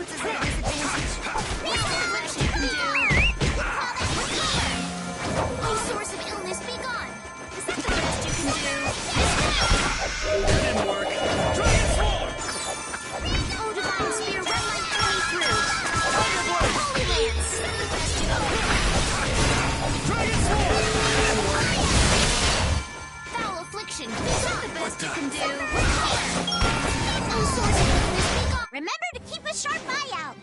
puts us at a disadvantage. What you can do. Oh, source of illness, be gone. Is that the best you can do? That didn't work. Dragon Swarm! Oh, divine spear, run my enemy through. Tiger Blade! Holy Lance, is that the best you can do? Dragon Swarm! That didn't work. Foul affliction, is that the best you can do? Oh, source of illness, be gone. Remember to keep a sharp eye out.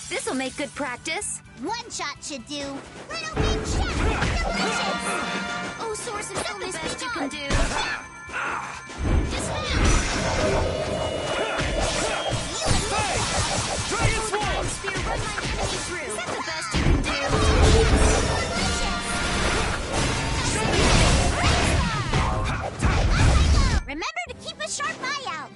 This'll make good practice. One shot should do. Little big shot! Delicious! Oh, source of illness, best you can do. Dragon Swarm! Spear, run my enemy through. Is that the best you can do? Remember to keep a sharp eye out.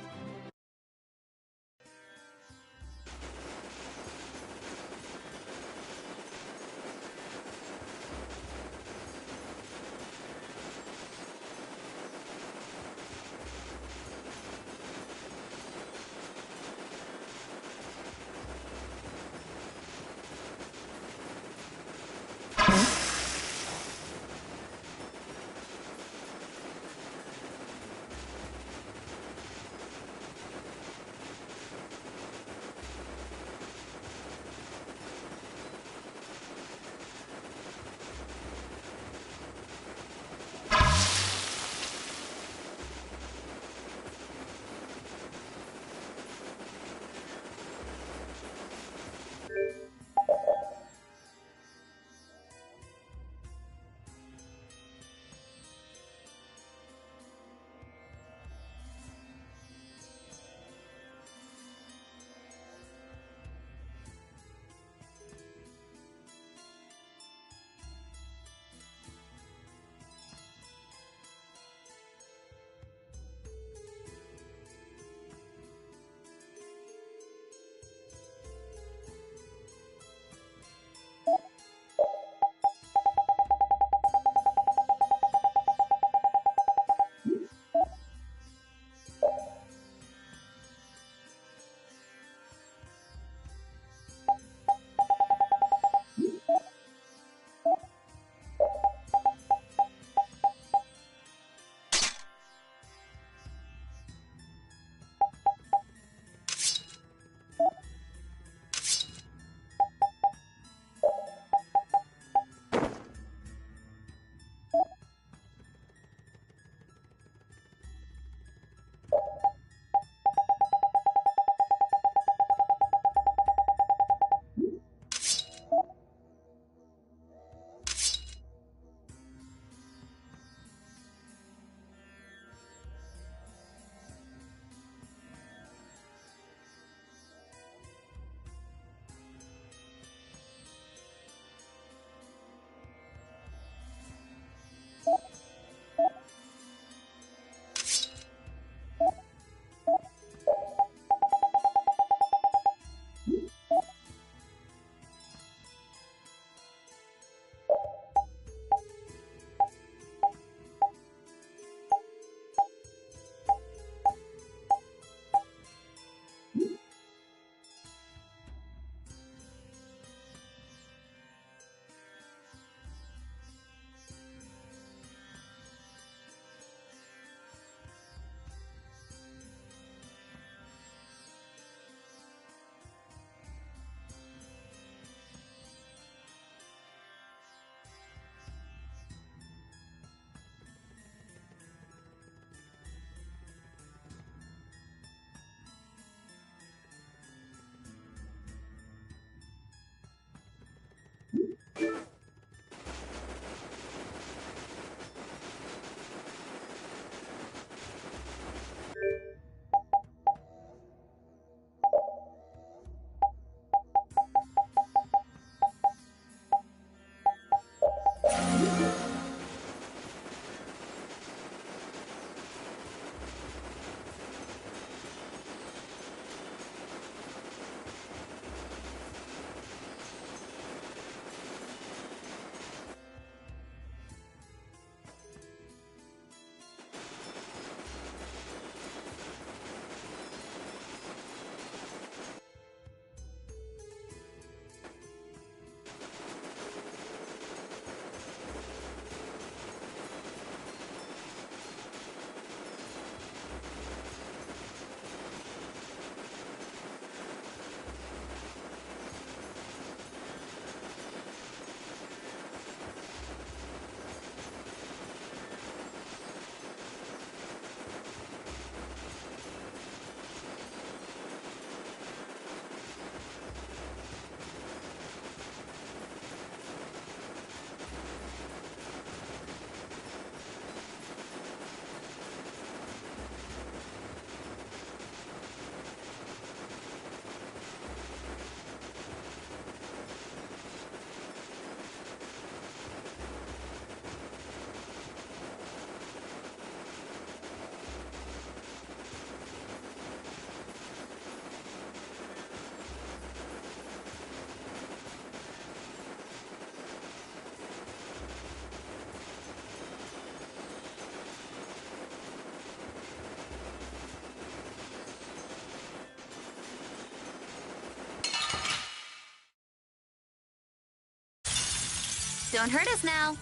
Don't hurt us now.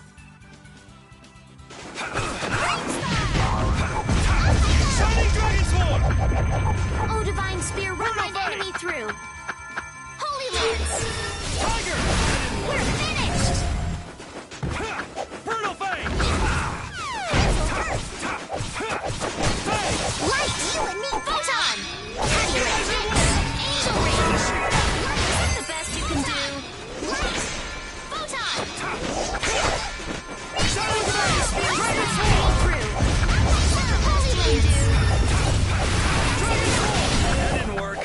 Shining Dragon Sword! Oh, Divine Spear, run my enemy through. Holy Lance! Tiger! We're finished! Brutal Fang! Light, you and me, Photon! Heavy Range! Angel Range! Light, is that the best you can do? Light! Photon! Shining Fang! Dragon Sword! Through! Holy Lance! That didn't work.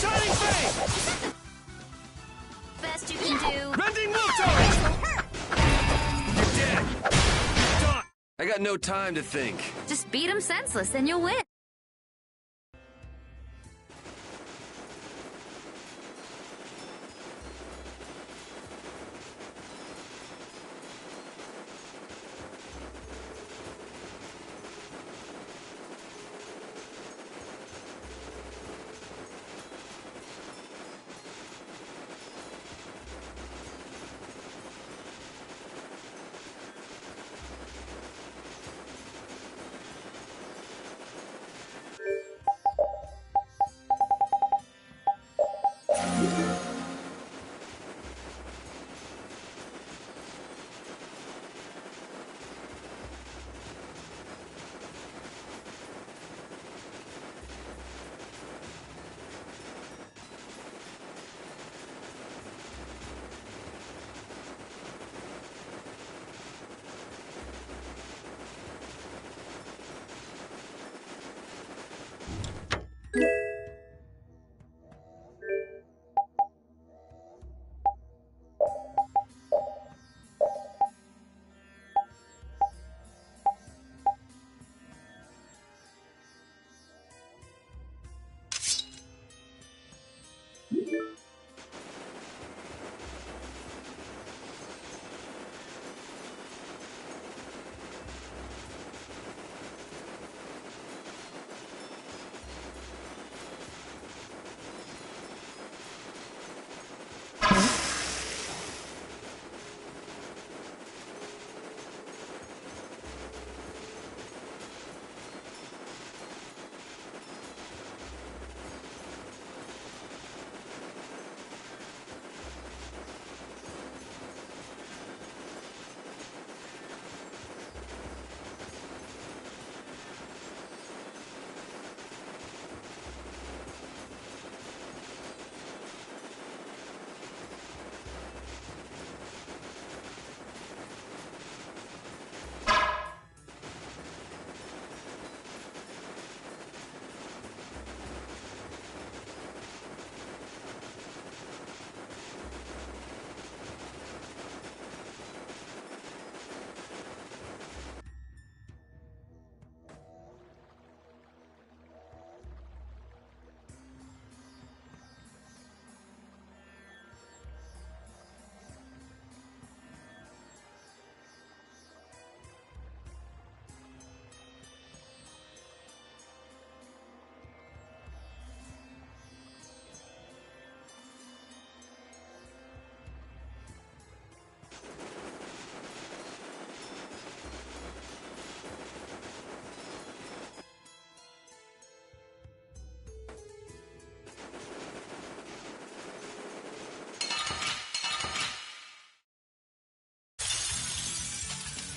Shining Fang! Best you can do. Rending Muto! You're dead. You're done. I got no time to think. Just beat him senseless and you'll win.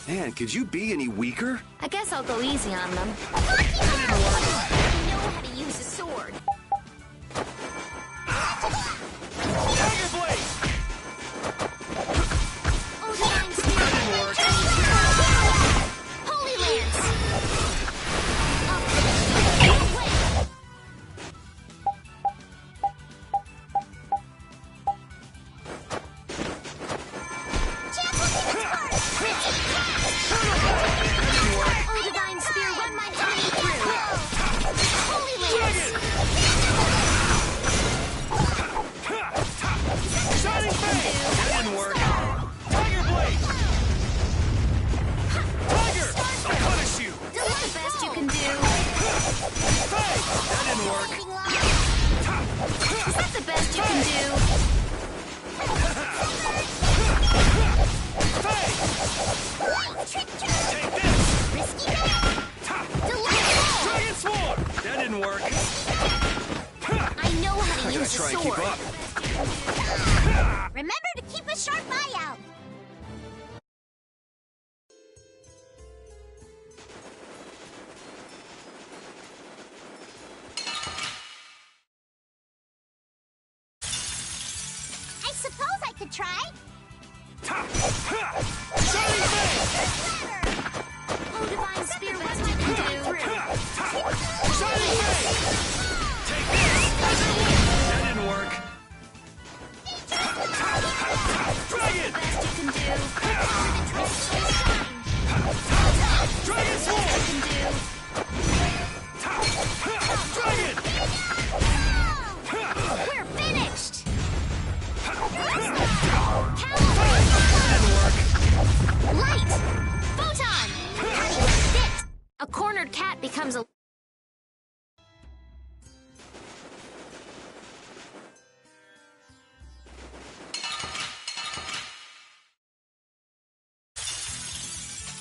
Man, could you be any weaker? I guess I'll go easy on them. I know how to use a sword. Tiger Blade! Oh, Divine Spear! That didn't work. Holy Lance! Oh, Divine Spear, run my enemy through! Holy Lance! Shining Fang! That didn't work. Tiger Blade! Tiger! I'll punish you! Is that the best you can do? Fang! That didn't work. Is that the best you can do? try and sword. keep up. Remember to keep a sharp eye out. I suppose I could try. Shining Face! Oh, Divine Spear, what you can do. Shining Face! Take this! That didn't work. Dragon! Best you can do. Dragon Sword! You can do. Dragon! We're finished. Light! Photon! Hit! A cornered cat becomes a...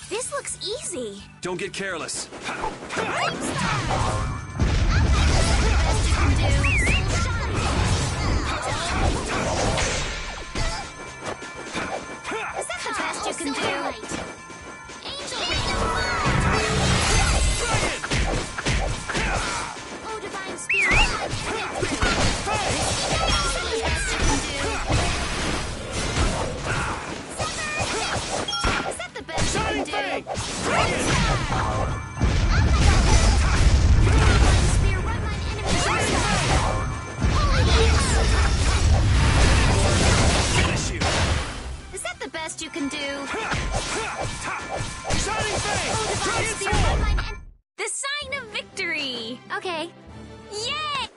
This looks easy. Don't get careless. Is that the best you can do? Angel Ring! Oh, Divine Spirit! Is that the best you can do? Is that the best you can do? Divine Spear, run my enemy! Finish you. Is that the best you can do? Shining Face! Oh, Divine Dragon Spear, Sword! run mine en- The sign of victory! Okay. Yay!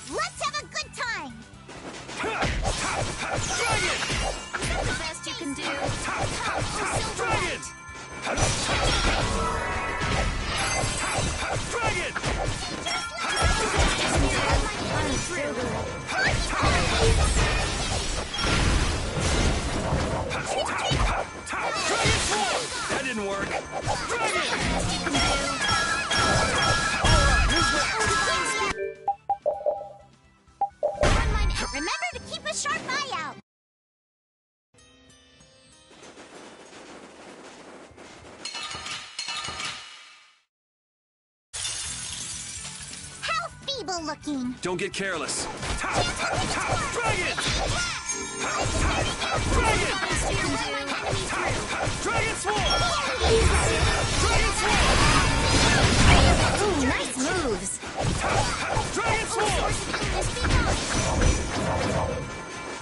Let's have a good time. Dragon! Is that the best you can do? Dragon! Dragon! Run through. Dragon Sword! That didn't work. Run mine. Remember to keep a sharp eye out. How feeble looking. Don't get careless. Dragon! Dragon Sword! Dragon Sword! Ooh, nice moves. Dragon Sword!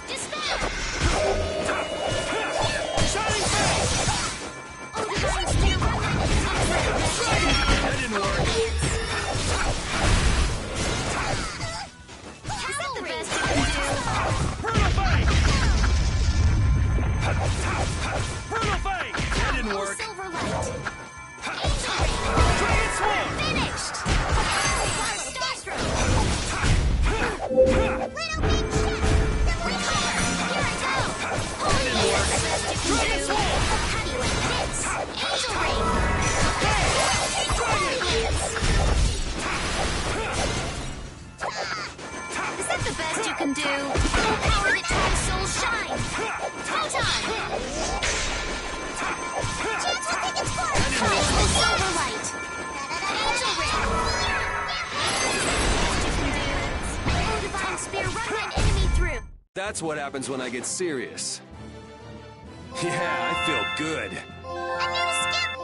Dispel. Shining Face! Oh, Divine Spear, run mine. That didn't work. Is that the best you can do? Brutafang! Brutafang! That didn't Oh, work. Silver Light. Dragon Sword! Finished. Starstroke. Little big shot. Here I go. Oh, yes. Best you can do. How do you like this? Angel Ring. Is that the best you can do? Full power that turns souls shine. Photon. Chance will take its course. Oh, Silver Light. Angel Ring. Best you can do. Oh, Divine Spear, run mine enemy through. That's what happens when I get serious. Yeah, I feel good. A new skill!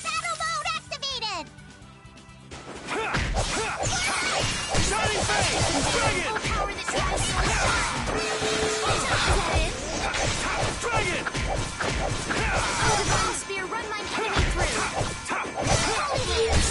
Battle mode activated! Shining Face! Dragon! Power that tries so Dragon! Oh, divine spear, run my enemy through. Holy Lance!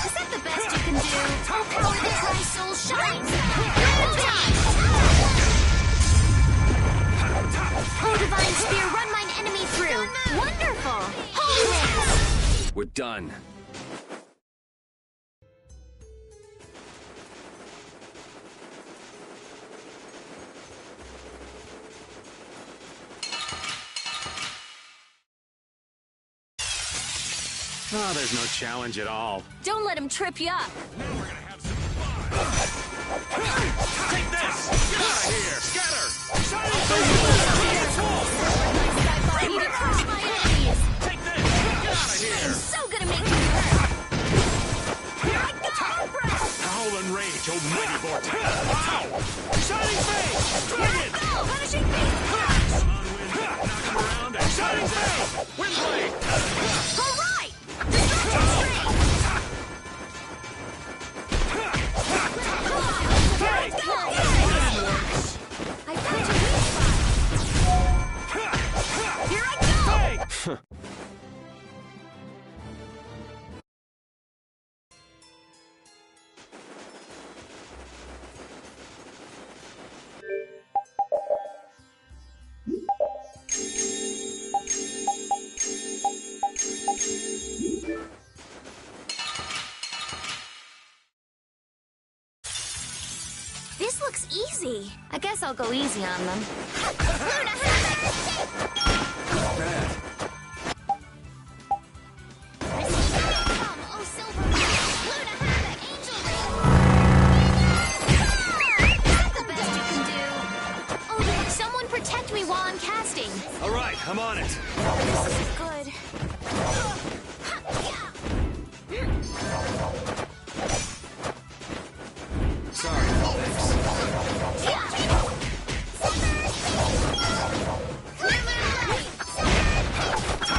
Is that the best you can do? Oh, power that my soul shines! Oh, divine spear, run mine enemy through! Wonderful! Holy Lance! We're done. Oh, there's no challenge at all. Don't let him trip you up! Take this! Get out of here! Scatter! I need to crush my enemies! Take this! Get out of here! I'm so gonna make you hurt! Here I go! Howl and rage, oh mighty vortex! Wow! Shining Face! Dragon! Go! Punishing beast! Come on, wind! Knock him around and shining face! Wind blade! Alright! Destruction string! Hey! Go! I found your weak spot! Here I go! Hey! This looks easy. I guess I'll go easy on them. Bad. Come, oh silver Luna Havoc, Angel Ring! That's the best you can do. Oh, look, someone protect me while I'm casting. All right, I'm on it. This is good. Sorry, thanks.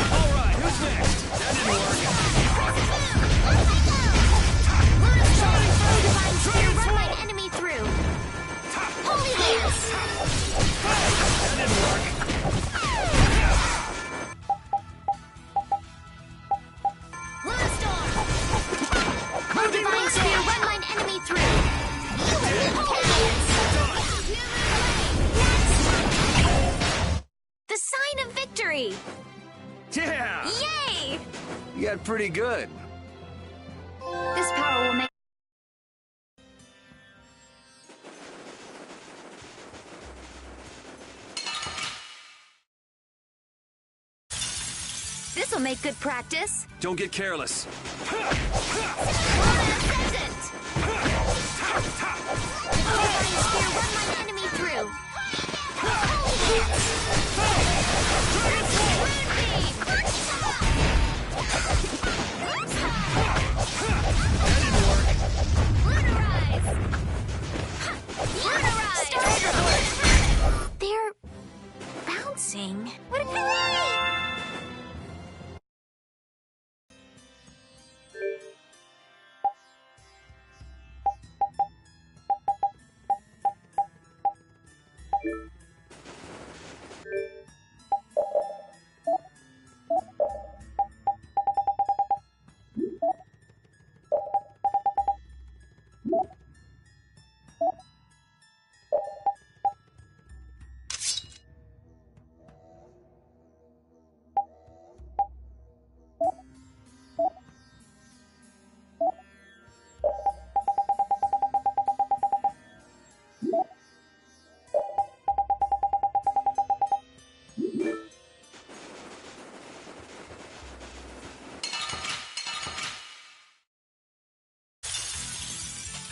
All right, who's next? That didn't work. Divine Spear, run my enemy through. Holy Lance! That didn't work. Luna Storm! Divine Spear, run mine enemy through. The sign of victory! Yeah! Yay! You got pretty good. This power will make... This'll make good practice. Don't get careless. Luna Ascendant! Divine Spear, run my enemy through. Lunarize!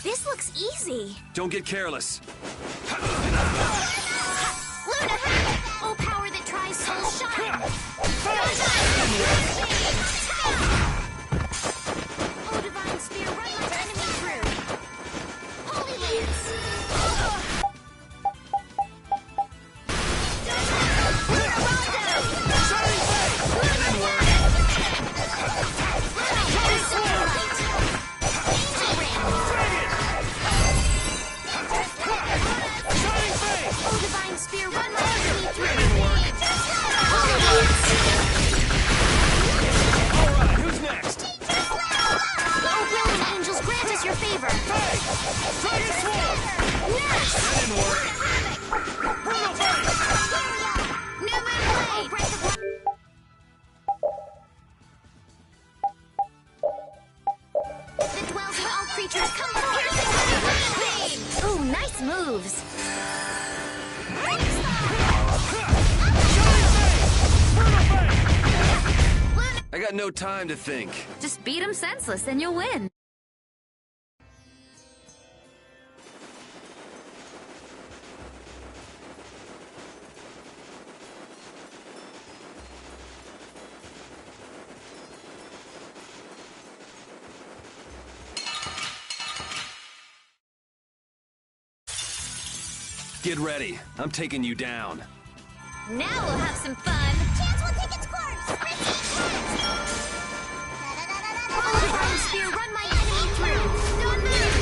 This looks easy. Don't get careless. Luna, oh power that tries soul shine. Oh divine spear, run my enemy through. Holy lance. Spear, run my enemy through! Alright, who's next? Oh, brilliant angels, grant us your favor! Hey! Dragon Swarm! Nurse! That didn't work! Brutal Face! New Moon Blade! Oh, breath of life! That dwells in all creatures, come forth! Ooh, nice moves! I got no time to think. Just beat him senseless and you'll win. Get ready. I'm taking you down. Now we'll have some fun. Chance will take its course. Oh, divine spear, run my enemy through. Don't move.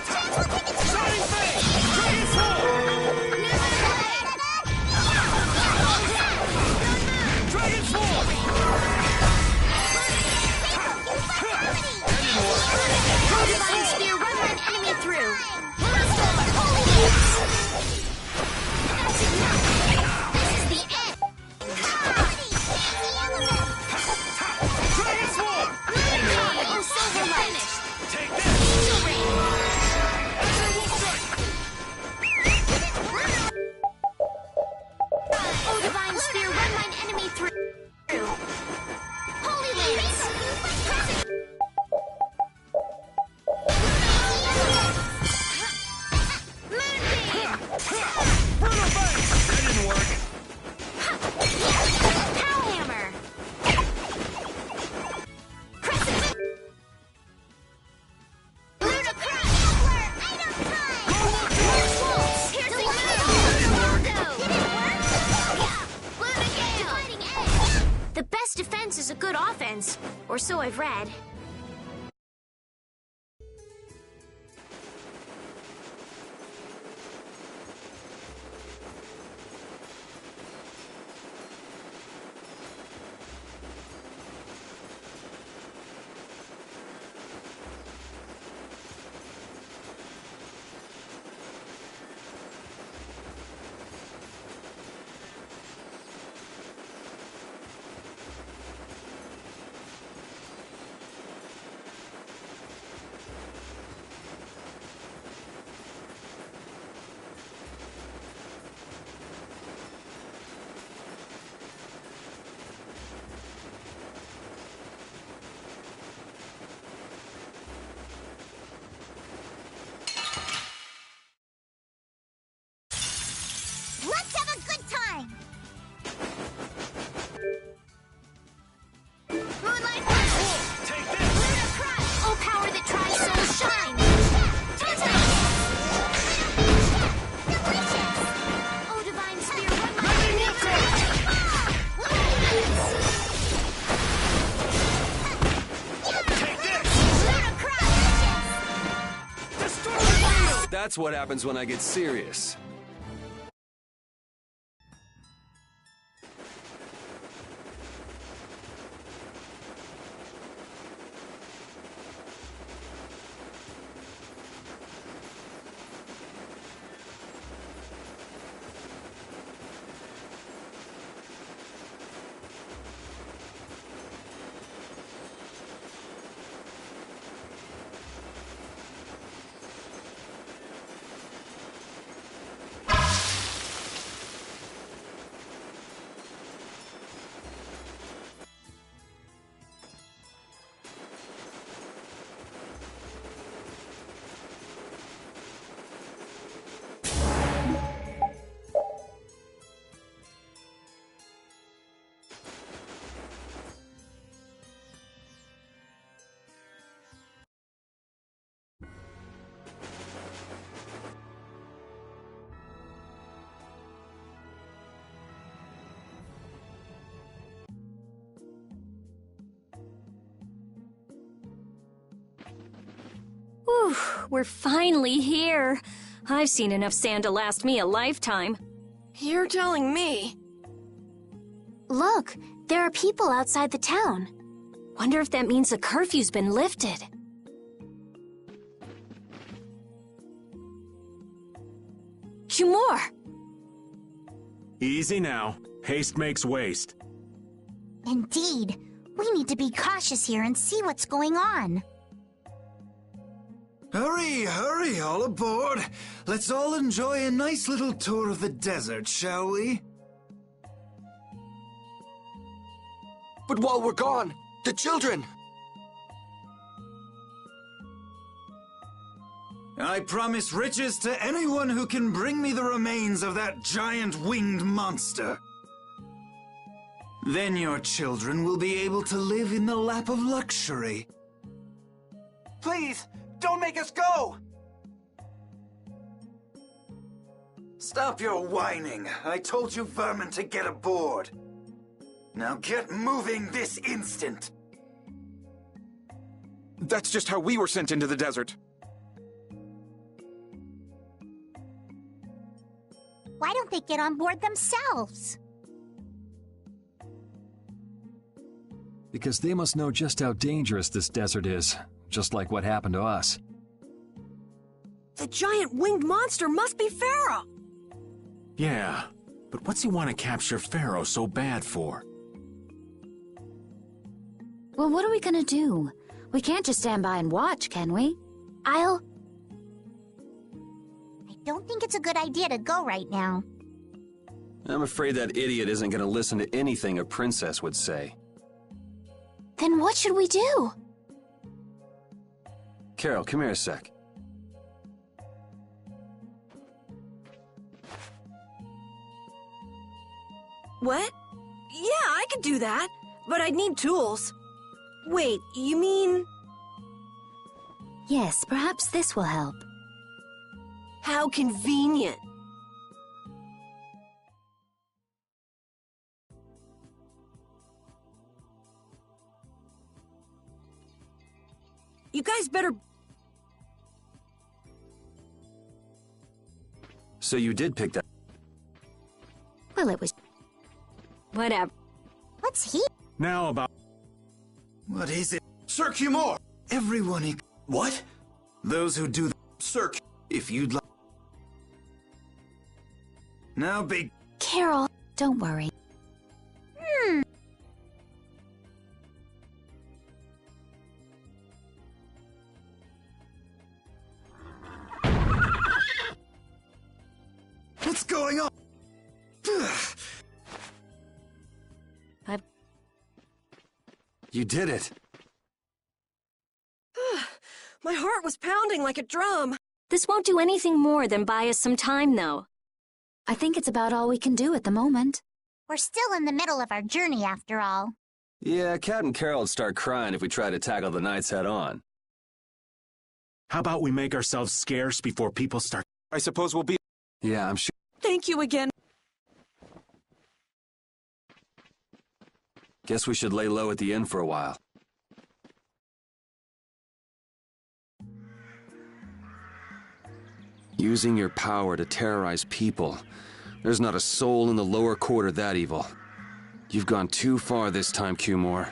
Chance will take its course. Shining Face! Dragon Swarm! New Moon Blade! Dragon Swarm! Oh, divine spear, run my enemy through. Holy Lance! That's enough. This is the end. Dragon Swarm! Oh, silver light. Take this! Angel ring. Azure Wolf Strike! Oh, divine spear, run mine enemy through. Holy lance. Moonbeam. Brutal Face! That didn't work. Pow hammer. Crescent. Luna crush. Piercing move. Luna gale. The best defense is a good offense, or so I've read. That's what happens when I get serious. Whew, we're finally here. I've seen enough sand to last me a lifetime. You're telling me. Look, there are people outside the town. Wonder if that means the curfew's been lifted. Humor! Easy now. Haste makes waste. Indeed. We need to be cautious here and see what's going on. Hurry, hurry, all aboard. Let's all enjoy a nice little tour of the desert, shall we? But while we're gone, the children! I promise riches to anyone who can bring me the remains of that giant winged monster. Then your children will be able to live in the lap of luxury. Please, don't make us go! Stop your whining. I told you vermin to get aboard. Now get moving this instant. That's just how we were sent into the desert. Why don't they get on board themselves? Because they must know just how dangerous this desert is, just like what happened to us. The giant winged monster must be Pharaoh! Yeah, but what's he want to capture Pharaoh so bad for? Well, what are we gonna do? We can't just stand by and watch, can we? I don't think it's a good idea to go right now. I'm afraid that idiot isn't gonna listen to anything a princess would say. Then what should we do? Carol, come here a sec. What? Yeah, I could do that, but I'd need tools. Wait, you mean... Yes, perhaps this will help. How convenient. You guys better... So you did pick that. Well, it was... Whatever. What's he? Now about... What is it? Sir Cumor! Everyone What? Those who do Sir if you'd like. Now, big... Carol, don't worry. What's going on? You did it. My heart was pounding like a drum. This won't do anything more than buy us some time, though. I think it's about all we can do at the moment. We're still in the middle of our journey, after all. Yeah, Cat and Carol would start crying if we tried to tackle the knights head on. How about we make ourselves scarce before people start... I suppose we'll be... Yeah, I'm sure. Thank you again. Guess we should lay low at the inn for a while. Using your power to terrorize people. There's not a soul in the lower quarter that evil. You've gone too far this time, Cumore.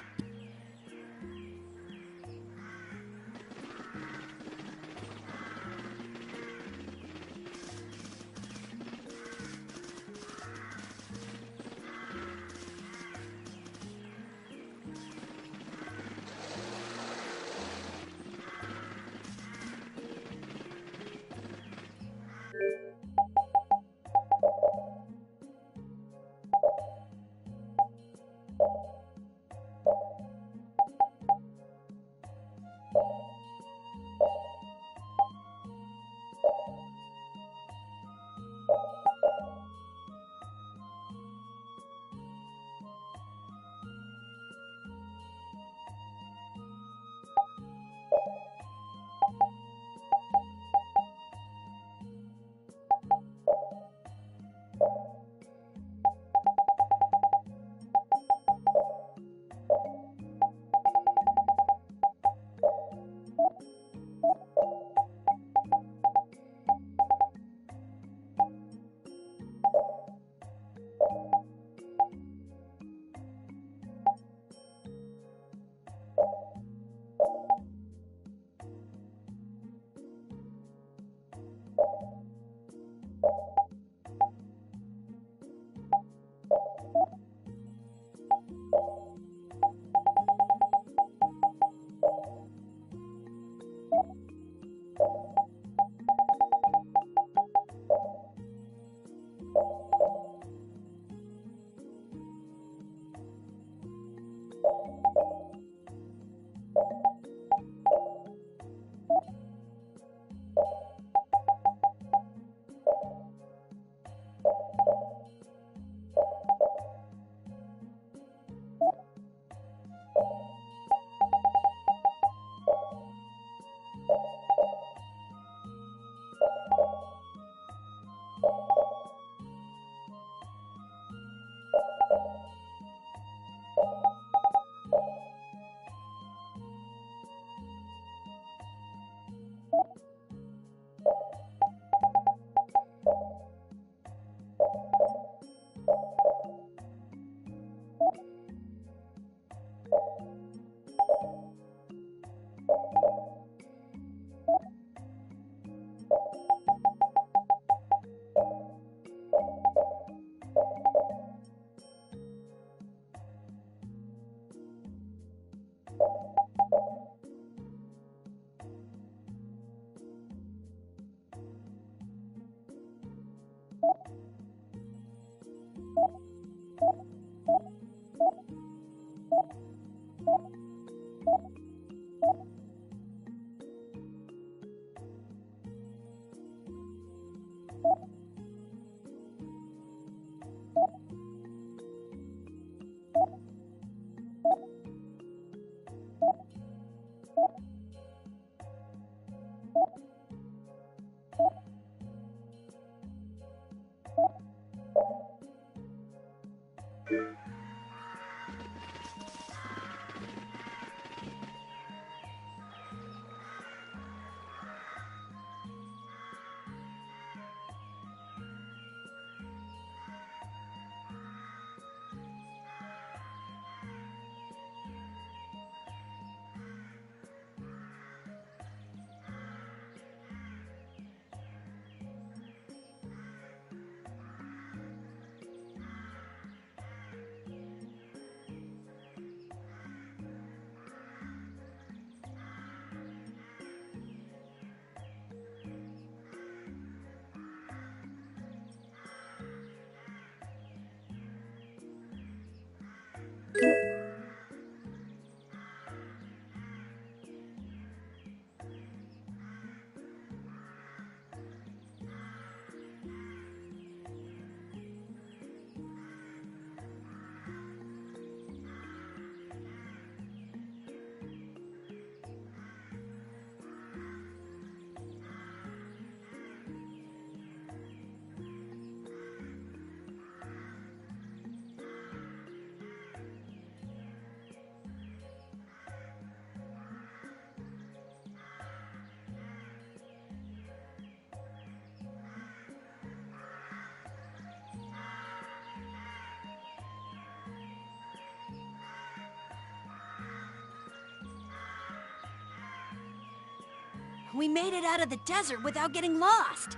We made it out of the desert without getting lost.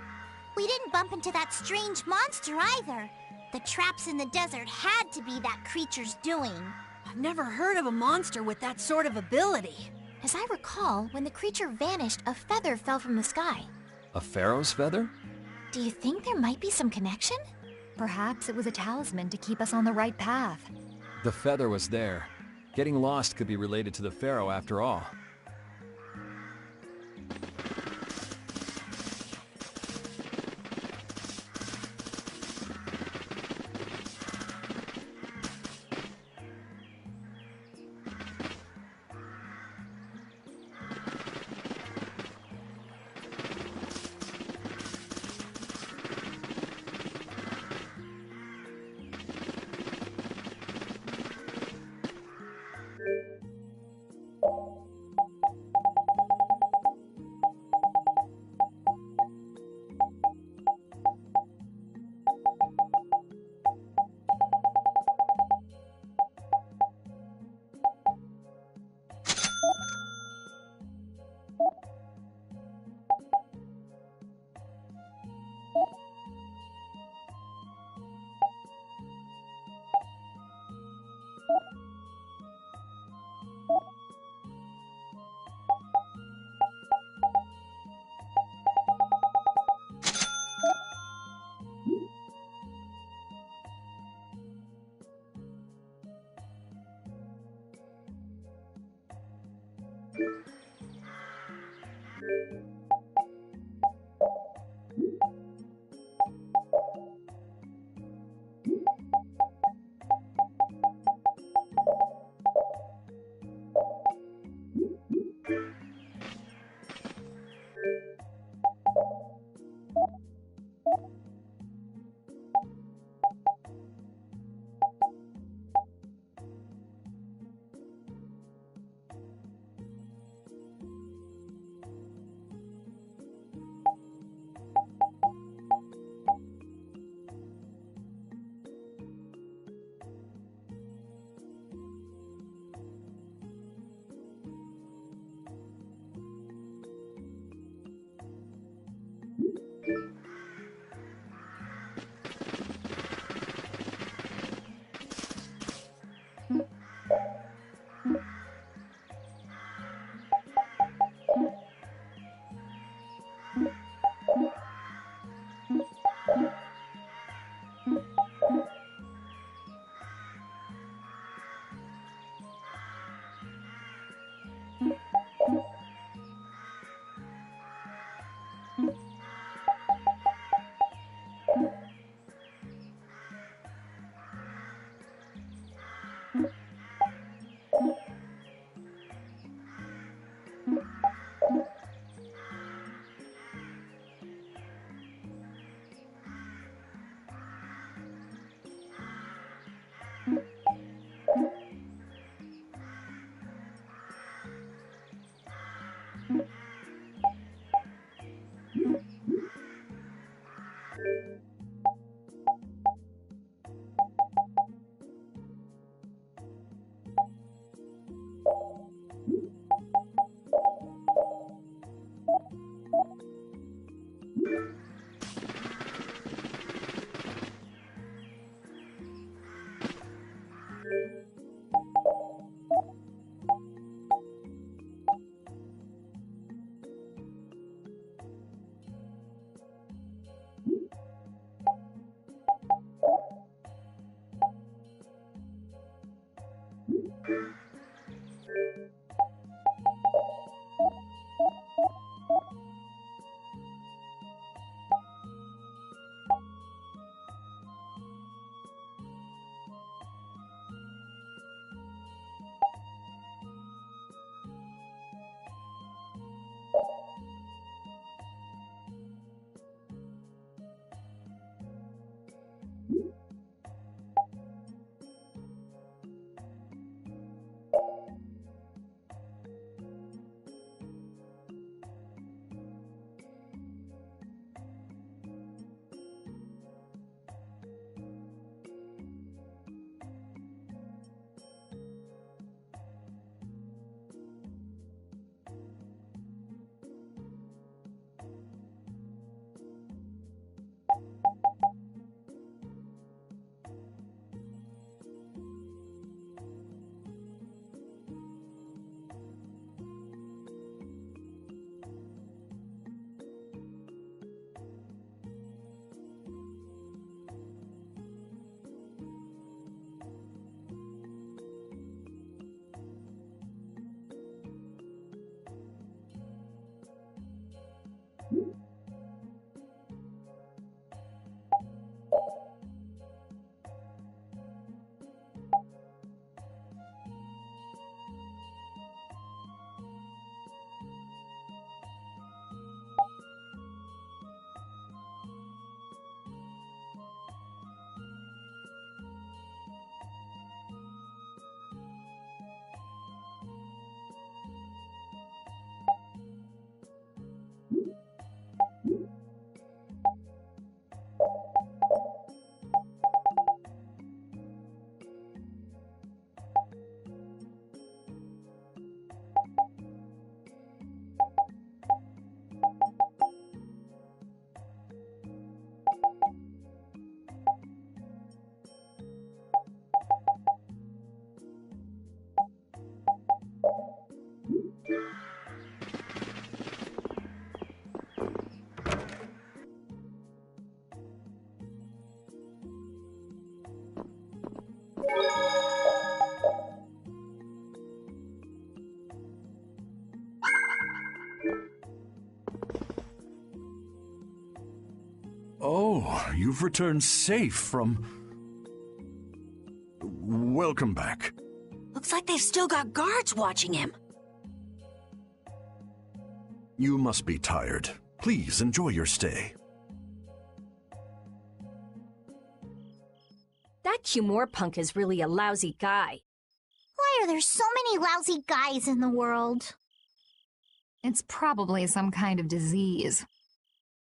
We didn't bump into that strange monster either. The traps in the desert had to be that creature's doing. I've never heard of a monster with that sort of ability. As I recall, when the creature vanished, a feather fell from the sky. A pharaoh's feather? Do you think there might be some connection? Perhaps it was a talisman to keep us on the right path. The feather was there. Getting lost could be related to the pharaoh after all. Oh, you've returned safe from... Welcome back. Looks like they've still got guards watching him. You must be tired. Please enjoy your stay. That Cumore punk is really a lousy guy. Why are there so many lousy guys in the world? It's probably some kind of disease.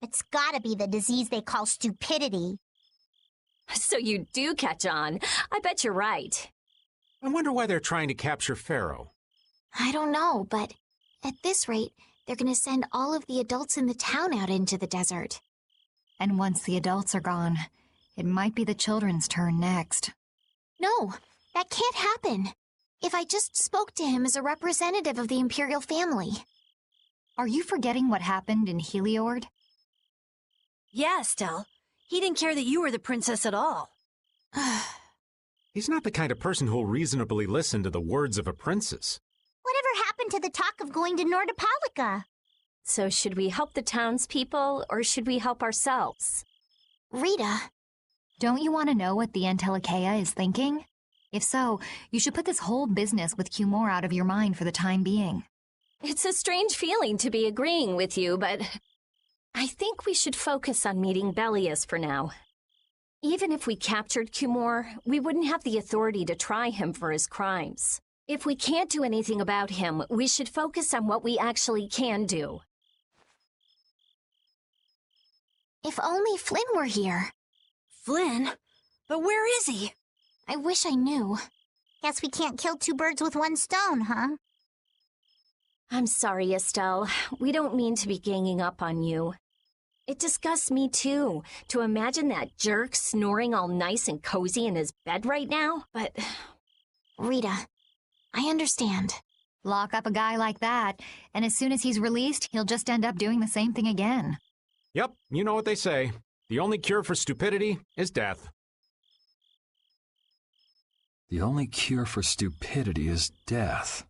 It's gotta be the disease they call stupidity. So you do catch on. I bet you're right. I wonder why they're trying to capture Pharaoh. I don't know, but at this rate, they're gonna send all of the adults in the town out into the desert. And once the adults are gone, it might be the children's turn next. No, that can't happen. If I just spoke to him as a representative of the Imperial family. Are you forgetting what happened in Heliord? Yeah, Estelle. He didn't care that you were the princess at all. He's not the kind of person who'll reasonably listen to the words of a princess. Whatever happened to the talk of going to Nordapalica? So should we help the townspeople, or should we help ourselves? Rita. Don't you want to know what the Antilocheia is thinking? If so, you should put this whole business with Cumore out of your mind for the time being. It's a strange feeling to be agreeing with you, but I think we should focus on meeting Bellius for now. Even if we captured Cumore, we wouldn't have the authority to try him for his crimes. If we can't do anything about him, we should focus on what we actually can do. If only Flynn were here. Flynn? But where is he? I wish I knew. Guess we can't kill two birds with one stone, huh? I'm sorry, Estelle. We don't mean to be ganging up on you. It disgusts me, too, to imagine that jerk snoring all nice and cozy in his bed right now, but... Rita, I understand. Lock up a guy like that, and as soon as he's released, he'll just end up doing the same thing again. Yep, you know what they say. The only cure for stupidity is death. The only cure for stupidity is death.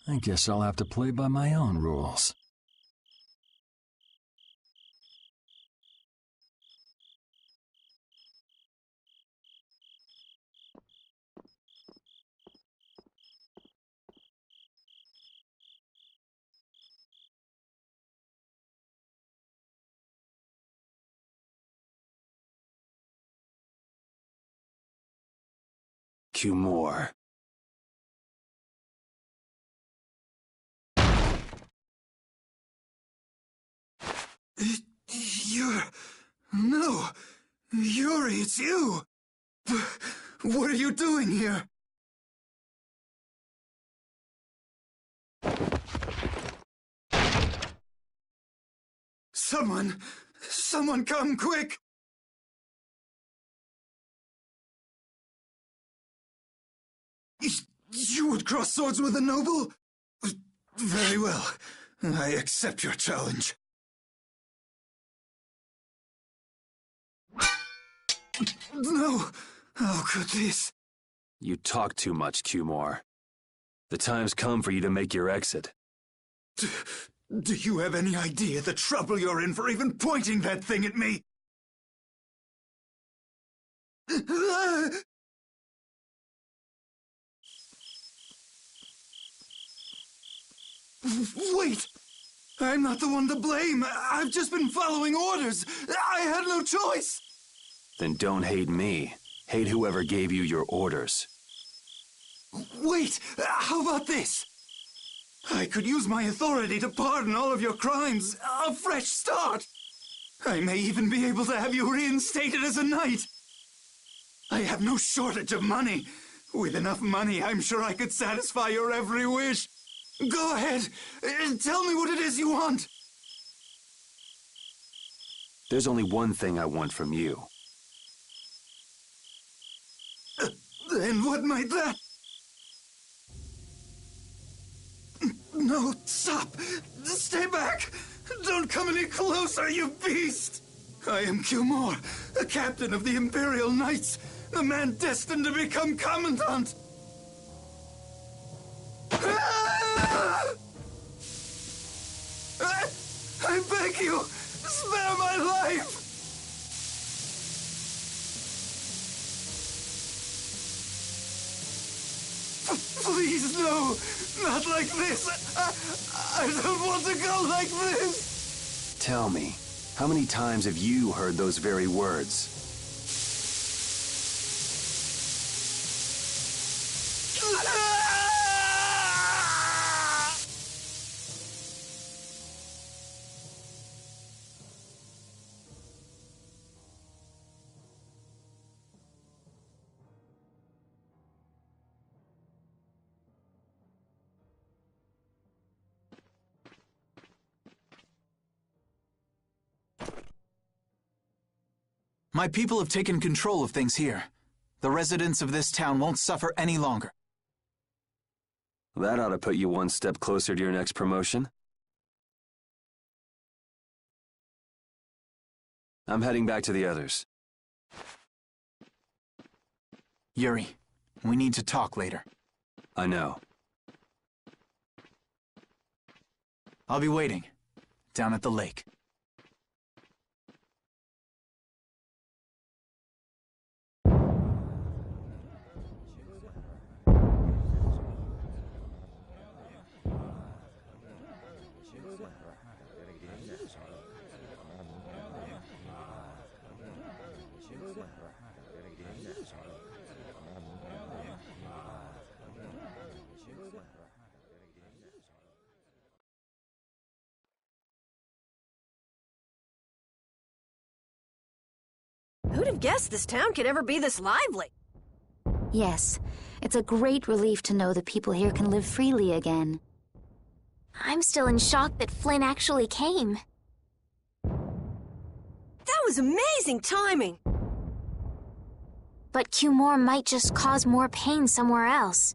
I guess I'll have to play by my own rules. Cumore. No! Yuri, it's you! What are you doing here? Someone come quick! You would cross swords with a noble? Very well. I accept your challenge. No! How could this? You talk too much, Cumore. The time's come for you to make your exit. Do you have any idea the trouble you're in for even pointing that thing at me? Wait! I'm not the one to blame. I've just been following orders. I had no choice. Then don't hate me. Hate whoever gave you your orders. Wait! How about this? I could use my authority to pardon all of your crimes. A fresh start. I may even be able to have you reinstated as a knight. I have no shortage of money. With enough money, I'm sure I could satisfy your every wish. Go ahead. Tell me what it is you want. There's only one thing I want from you. Then what might that... No, stop! Stay back! Don't come any closer, you beast! I am Cumore, the captain of the Imperial Knights, the man destined to become Commandant! I beg you, spare my life! Please, no! Not like this! I don't want to go like this! Tell me, how many times have you heard those very words? My people have taken control of things here. The residents of this town won't suffer any longer. That ought to put you one step closer to your next promotion. I'm heading back to the others. Yuri, we need to talk later. I know. I'll be waiting, down at the lake. Who'd have guessed this town could ever be this lively? Yes, it's a great relief to know the people here can live freely again. I'm still in shock that Flynn actually came. That was amazing timing! But Cumore might just cause more pain somewhere else.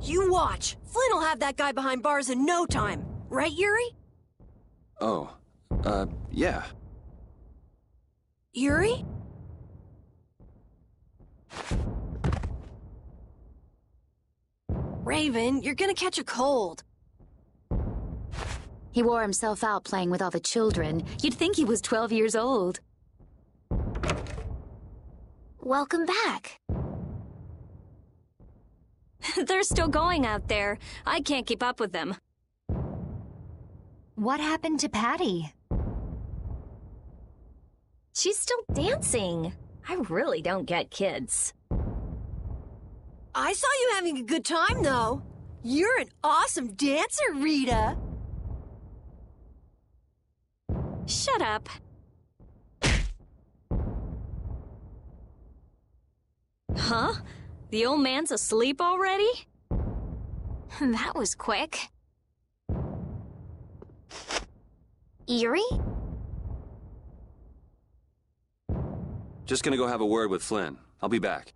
You watch! Flynn will have that guy behind bars in no time. Right, Yuri? Oh, yeah. Yuri? Raven, you're gonna catch a cold. He wore himself out playing with all the children. You'd think he was 12 years old. Welcome back. They're still going out there. I can't keep up with them. What happened to Patty? She's still dancing. I really don't get kids. I saw you having a good time, though. You're an awesome dancer, Rita. Shut up. Huh? The old man's asleep already? That was quick. Yuri? Just gonna go have a word with Flynn. I'll be back.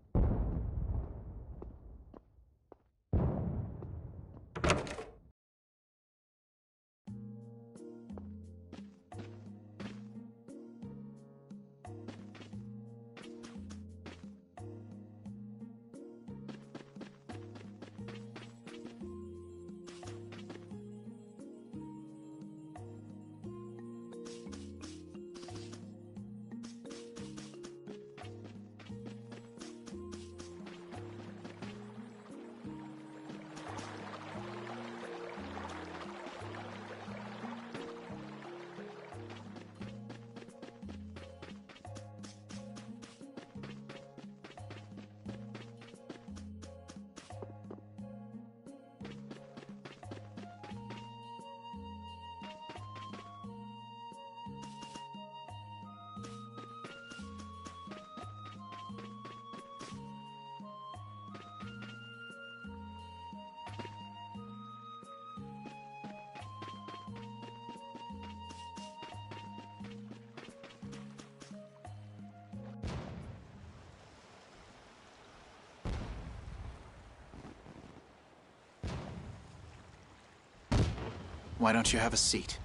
Why don't you have a seat?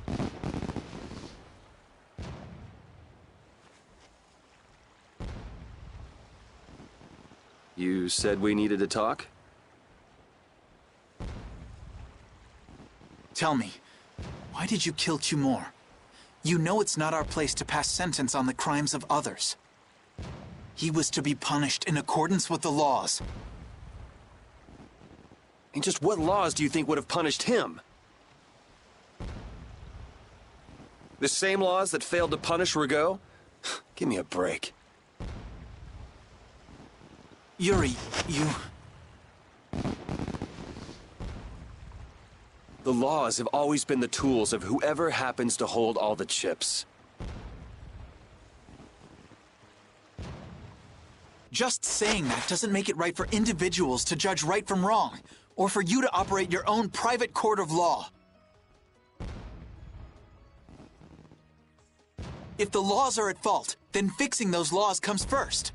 You said we needed to talk? Tell me, why did you kill Cumore? You know it's not our place to pass sentence on the crimes of others. He was to be punished in accordance with the laws. And just what laws do you think would have punished him? The same laws that failed to punish Rigaud? Give me a break. Yuri, you... The laws have always been the tools of whoever happens to hold all the chips. Just saying that doesn't make it right for individuals to judge right from wrong, or for you to operate your own private court of law. If the laws are at fault, then fixing those laws comes first.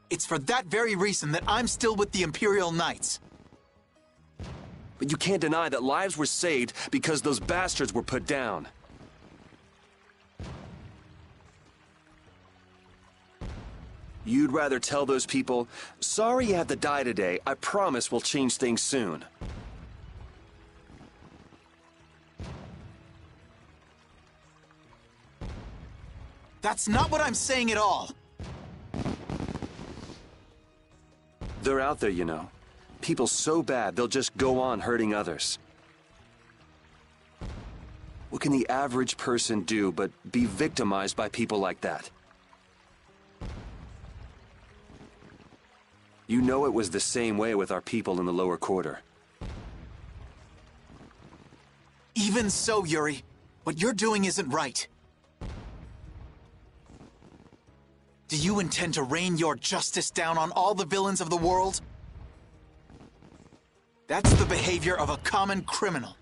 It's for that very reason that I'm still with the Imperial Knights. But you can't deny that lives were saved because those bastards were put down. You'd rather tell those people, sorry you had to die today, I promise we'll change things soon. That's not what I'm saying at all. They're out there, you know. People so bad, they'll just go on hurting others. What can the average person do but be victimized by people like that? You know it was the same way with our people in the lower quarter. Even so, Yuri, what you're doing isn't right. Do you intend to rain your justice down on all the villains of the world? That's the behavior of a common criminal.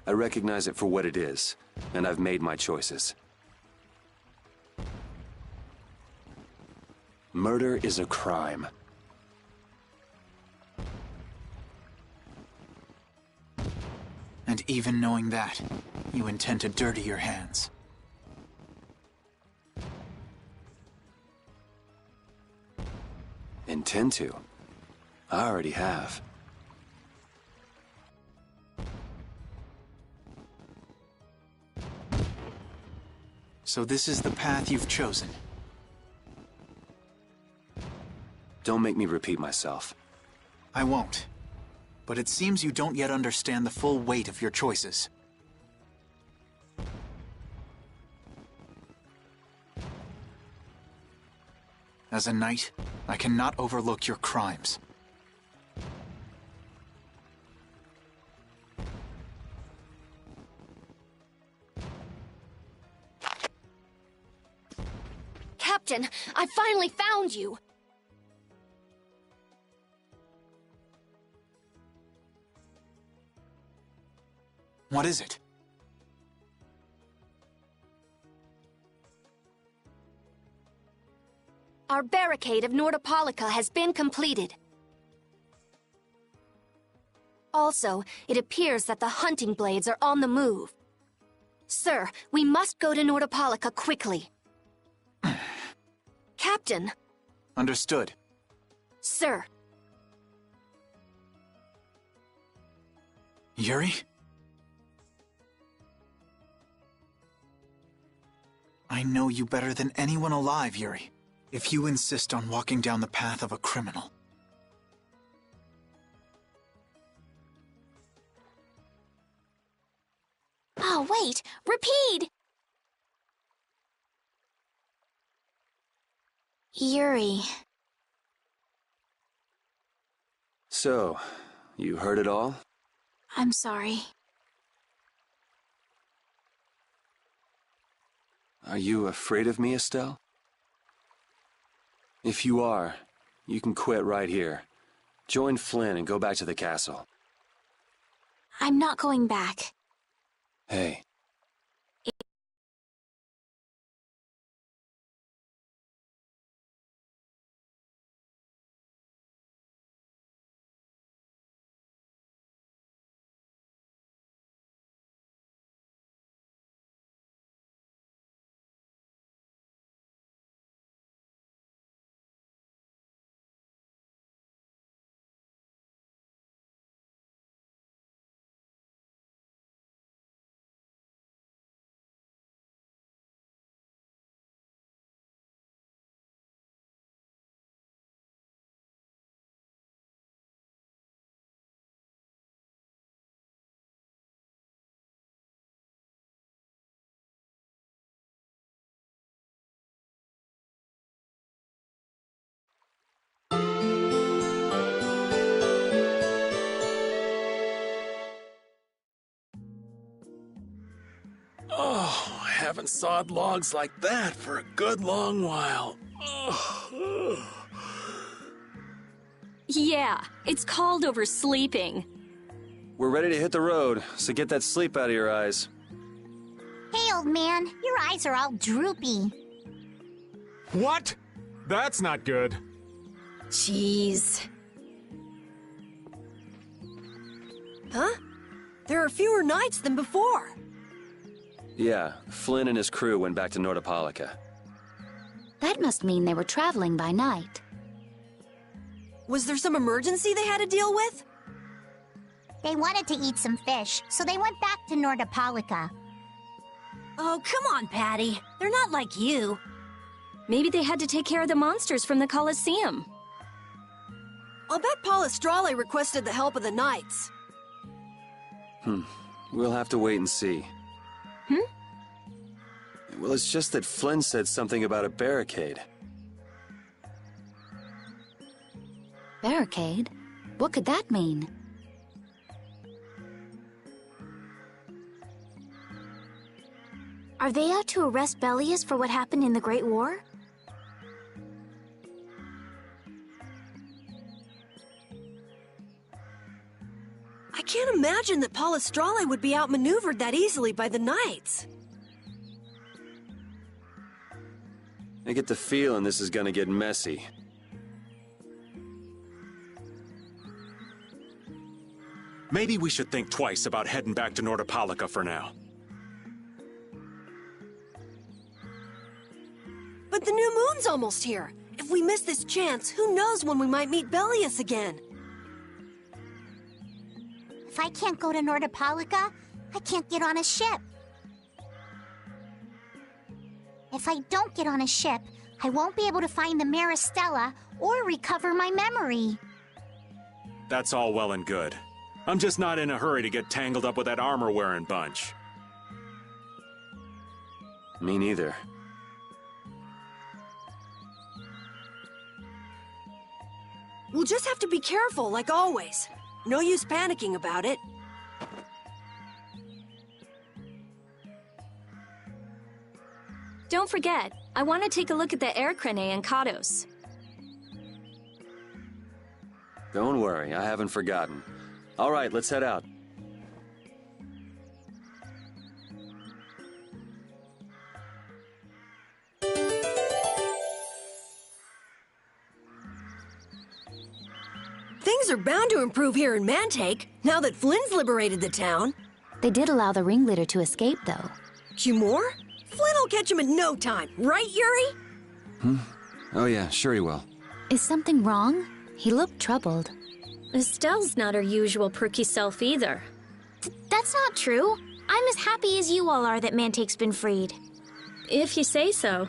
I recognize it for what it is, and I've made my choices. Murder is a crime. And even knowing that, you intend to dirty your hands. Intend to. I already have. So this is the path you've chosen. Don't make me repeat myself. I won't. But it seems you don't yet understand the full weight of your choices. As a knight, I cannot overlook your crimes. Captain, I finally found you! What is it? Our barricade of Nordopolica has been completed. Also, it appears that the hunting blades are on the move. Sir, we must go to Nordopolica quickly. Captain! Understood. Sir! Yuri? I know you better than anyone alive, Yuri. If you insist on walking down the path of a criminal. Oh, wait! Repeat! Yuri. So, you heard it all? I'm sorry. Are you afraid of me, Estelle? If you are, you can quit right here. Join Flynn and go back to the castle. I'm not going back. Hey, Oh, I haven't sawed logs like that for a good long while. Oh. Yeah, it's called oversleeping. We're ready to hit the road, so get that sleep out of your eyes. Hey, old man, your eyes are all droopy. What? That's not good. Jeez. Huh? There are fewer knights than before. Yeah, Flynn and his crew went back to Nordopolica. That must mean they were traveling by night. Was there some emergency they had to deal with? They wanted to eat some fish, so they went back to Nordopolica. Oh, come on, Patty. They're not like you. Maybe they had to take care of the monsters from the Colosseum. I'll bet Palestrale requested the help of the knights. We'll have to wait and see. Well, it's just that Flynn said something about a barricade. Barricade? What could that mean? Are they out to arrest Bellius for what happened in the Great War? I can't imagine that Palestrale would be outmaneuvered that easily by the knights. I get the feeling this is gonna get messy. Maybe we should think twice about heading back to Nordopolica for now. But the new moon's almost here. If we miss this chance, who knows when we might meet Bellius again? If I can't go to Nordopolica, I can't get on a ship. If I don't get on a ship, I won't be able to find the Maristella or recover my memory. That's all well and good. I'm just not in a hurry to get tangled up with that armor-wearing bunch. Me neither. We'll just have to be careful, like always. No use panicking about it. Don't forget, I want to take a look at the Aircrene and Kados. Don't worry, I haven't forgotten. All right, let's head out. Things are bound to improve here in Mantake, now that Flynn's liberated the town. They did allow the ringleader to escape, though. Cumore? Flynn will catch him in no time, right, Yuri? Oh yeah, sure he will. Is something wrong? He looked troubled. Estelle's not her usual perky self either. That's not true. I'm as happy as you all are that Mantake's been freed. If you say so.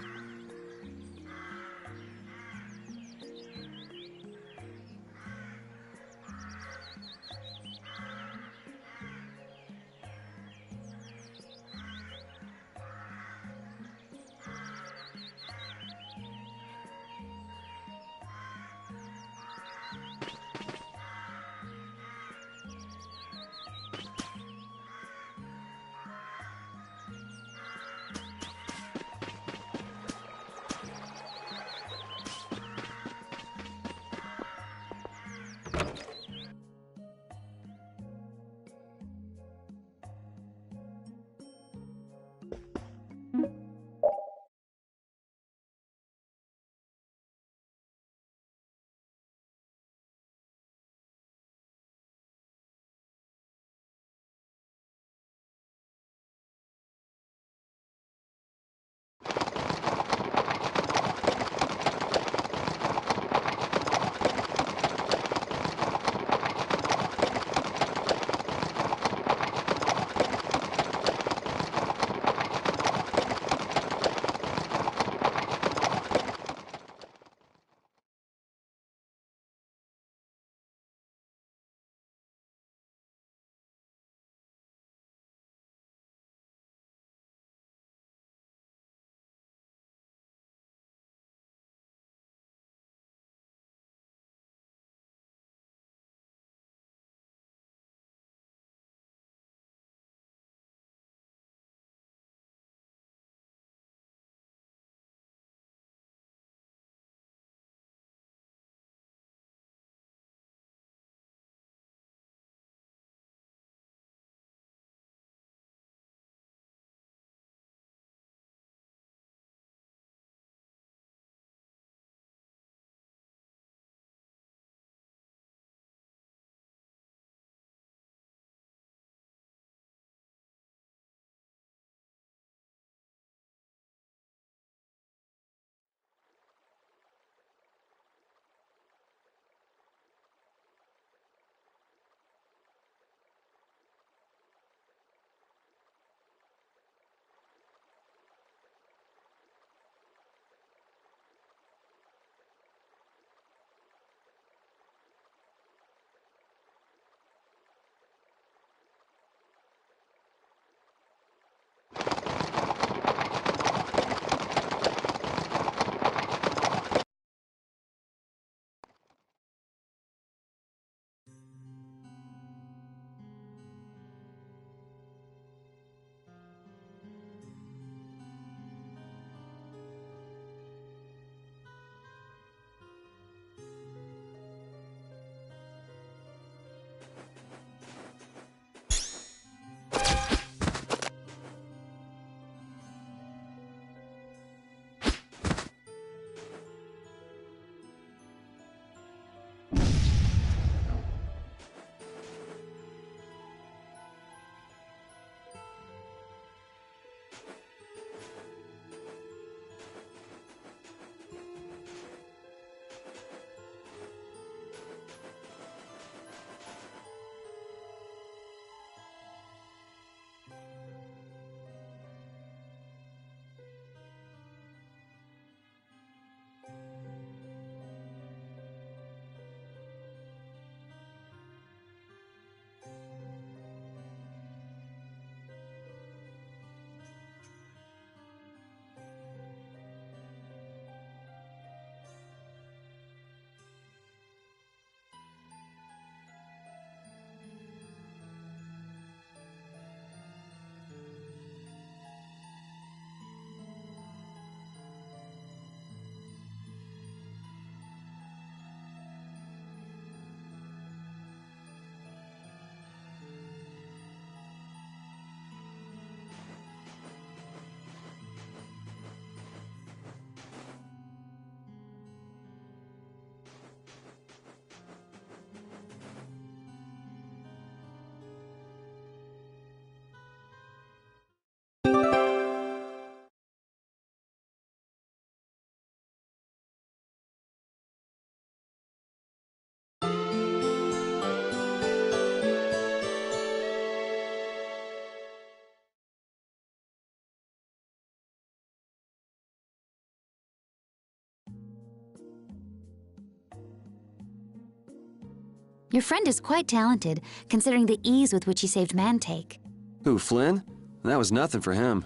Your friend is quite talented, considering the ease with which he saved Mantake. Who, Flynn? That was nothing for him.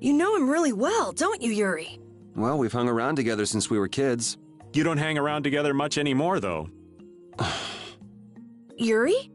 You know him really well, don't you, Yuri? Well, we've hung around together since we were kids. You don't hang around together much anymore, though. Yuri?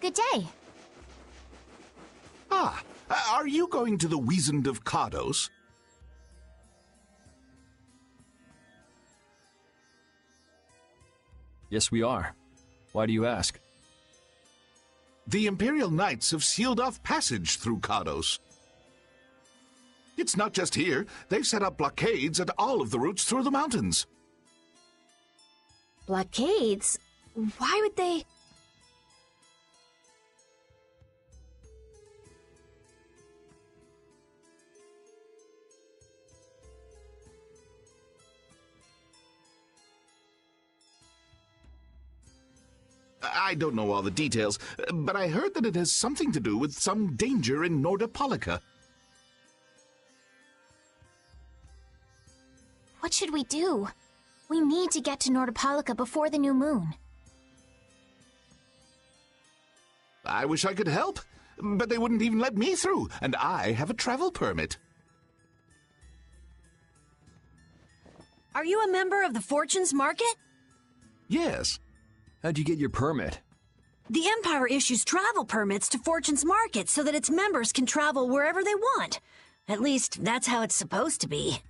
Good day. Ah, are you going to the Wiesent of Cardos? Yes, we are. Why do you ask? The Imperial Knights have sealed off passage through Cardos. It's not just here. They've set up blockades at all of the routes through the mountains. Blockades? Why would they... I don't know all the details, but I heard that it has something to do with some danger in Nordopolica. What should we do? We need to get to Nordopolica before the new moon. I wish I could help, but they wouldn't even let me through, and I have a travel permit. Are you a member of the Fortunes Market? Yes. How'd you get your permit? The Empire issues travel permits to Fortune's Market so that its members can travel wherever they want. At least, that's how it's supposed to be.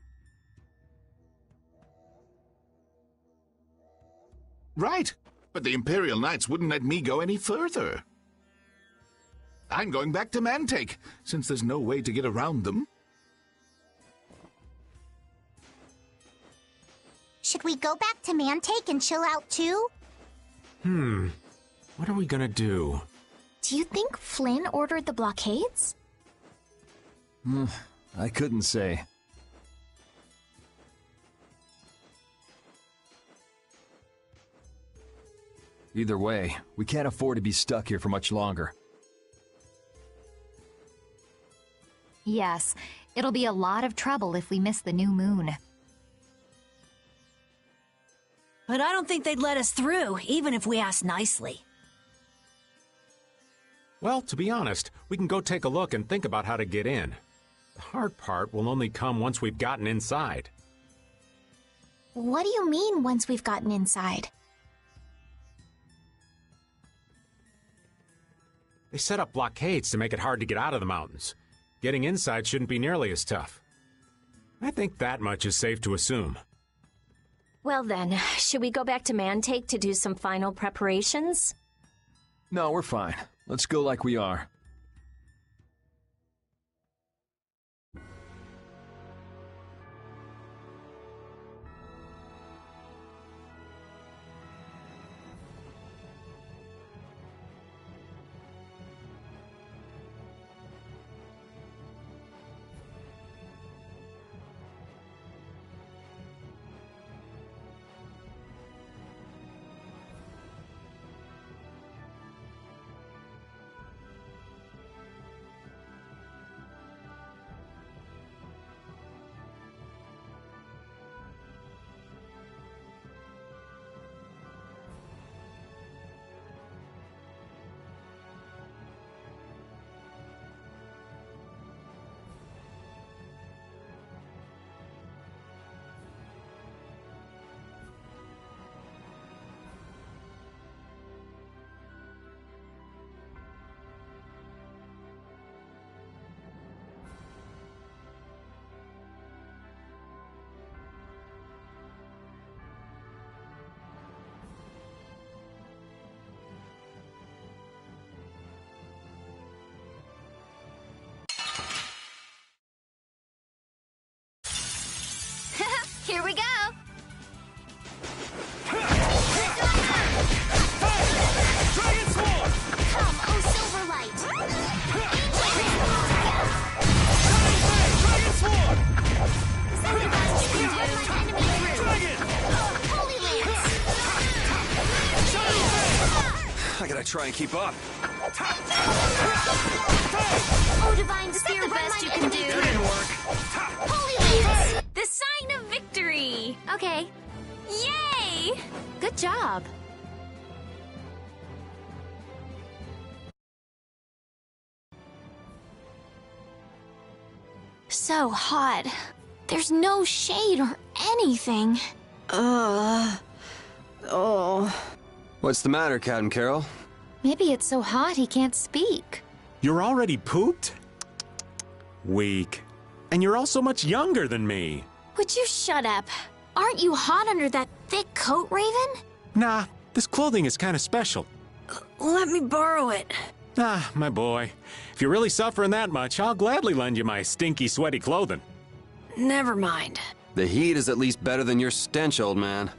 Right, but the Imperial Knights wouldn't let me go any further. I'm going back to Mantake, since there's no way to get around them. Should we go back to Mantake and chill out too? What are we gonna do? Do you think Flynn ordered the blockades? I couldn't say. Either way, we can't afford to be stuck here for much longer. Yes, it'll be a lot of trouble if we miss the new moon. But I don't think they'd let us through, even if we asked nicely. Well, to be honest, we can go take a look and think about how to get in. The hard part will only come once we've gotten inside. What do you mean, once we've gotten inside? They set up blockades to make it hard to get out of the mountains. Getting inside shouldn't be nearly as tough. I think that much is safe to assume. Well then, should we go back to Mantake to do some final preparations? No, we're fine. Let's go like we are. Here we go! Dragon Sword! Come, oh Silverlight! Dragon Sword! Is that the best you can do? Enemy through! Dragon! Holy Lance! I gotta try and keep up. Oh, Divine Spear, the best you can do! Didn't work. Holy Lance! The sign of victory! Okay, Yay! good job. So hot. There's no shade or anything. Oh. What's the matter, Captain Carol? Maybe it's so hot he can't speak. You're already pooped? Weak. And you're also much younger than me. Would you shut up? Aren't you hot under that thick coat, Raven? Nah, this clothing is kind of special. Let me borrow it. Ah, my boy. If you're really suffering that much, I'll gladly lend you my stinky, sweaty clothing. Never mind. The heat is at least better than your stench, old man.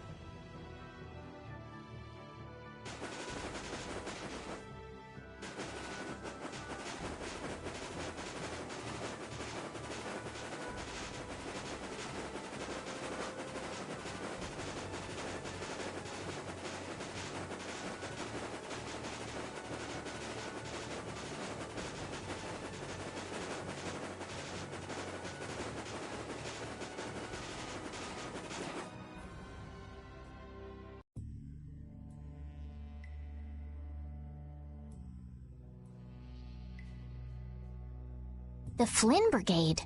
The Flynn Brigade.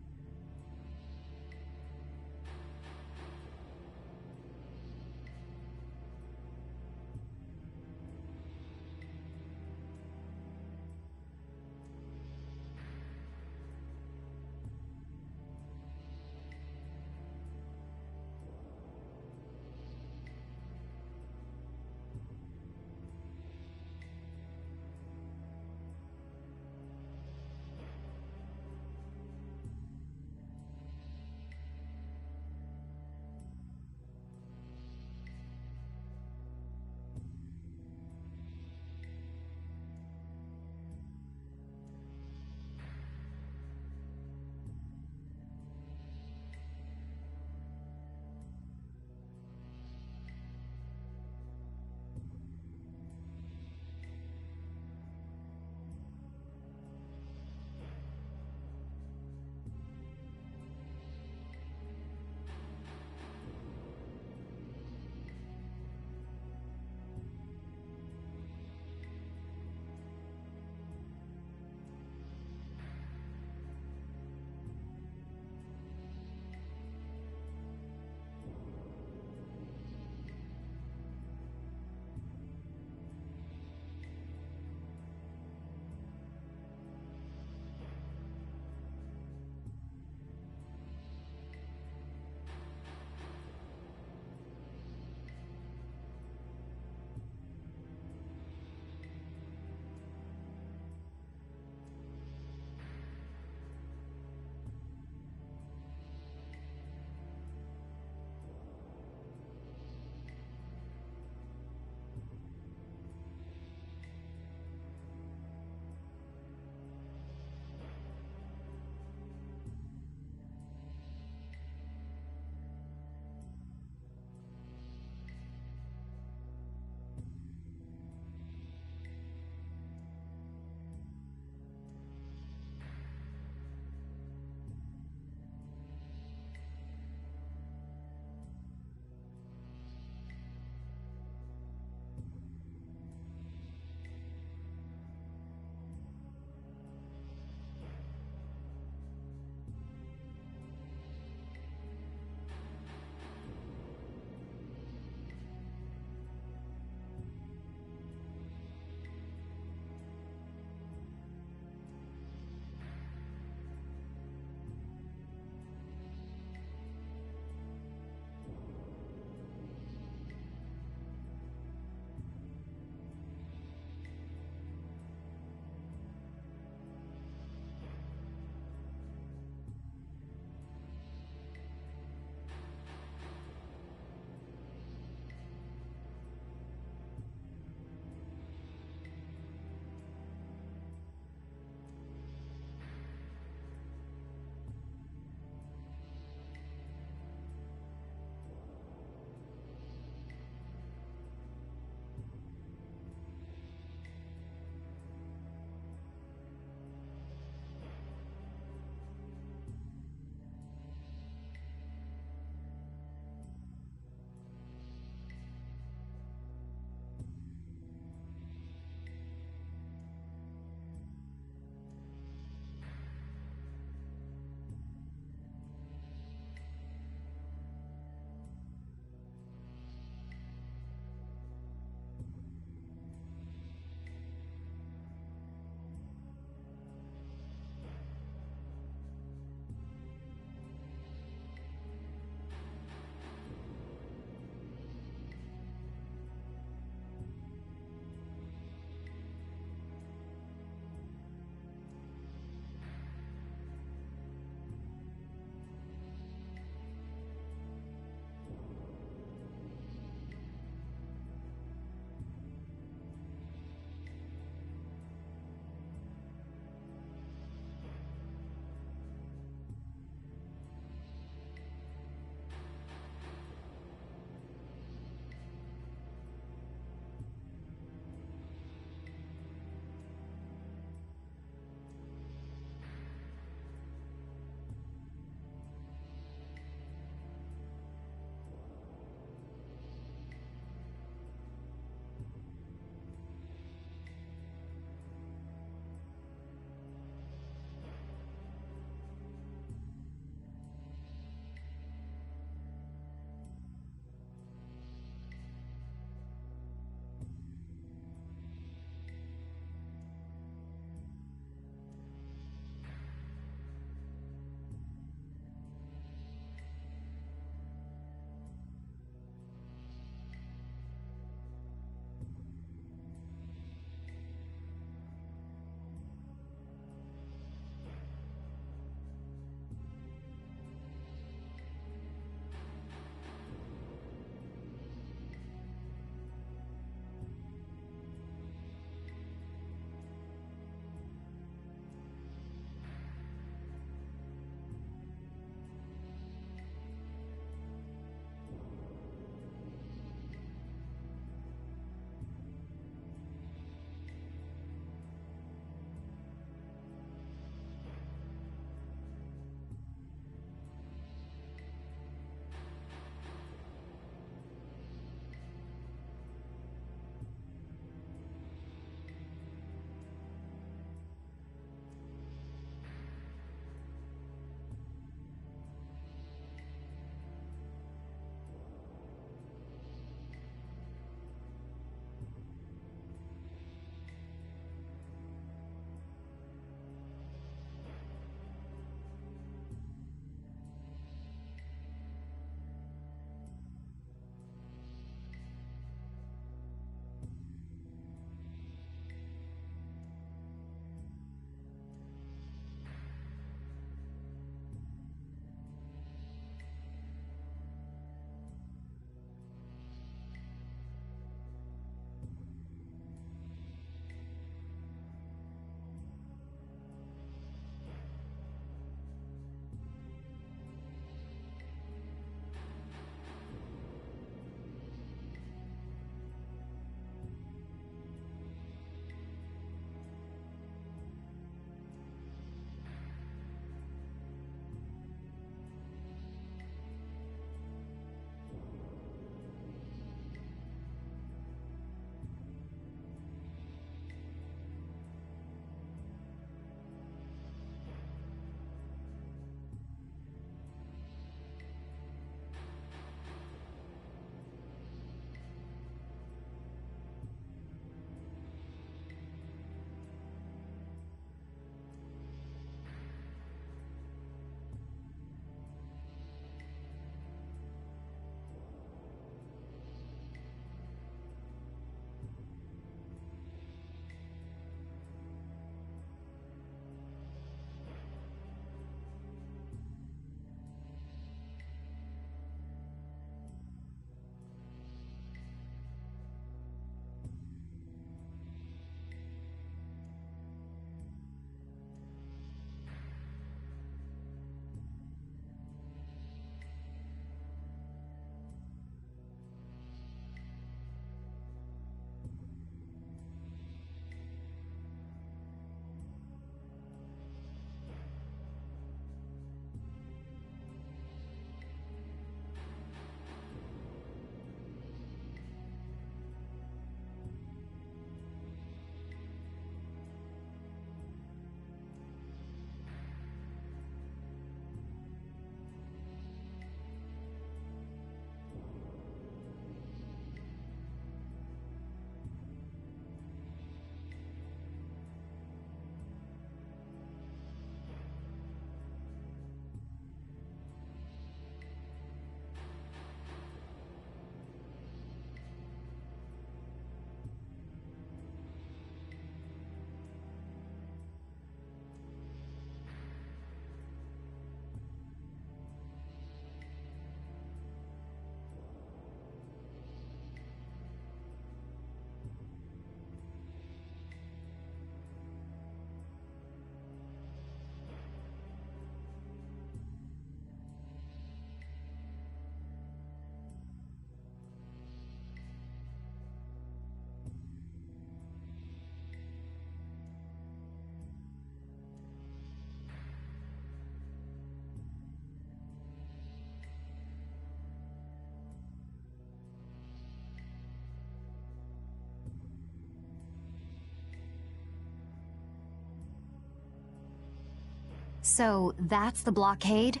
So that's the blockade?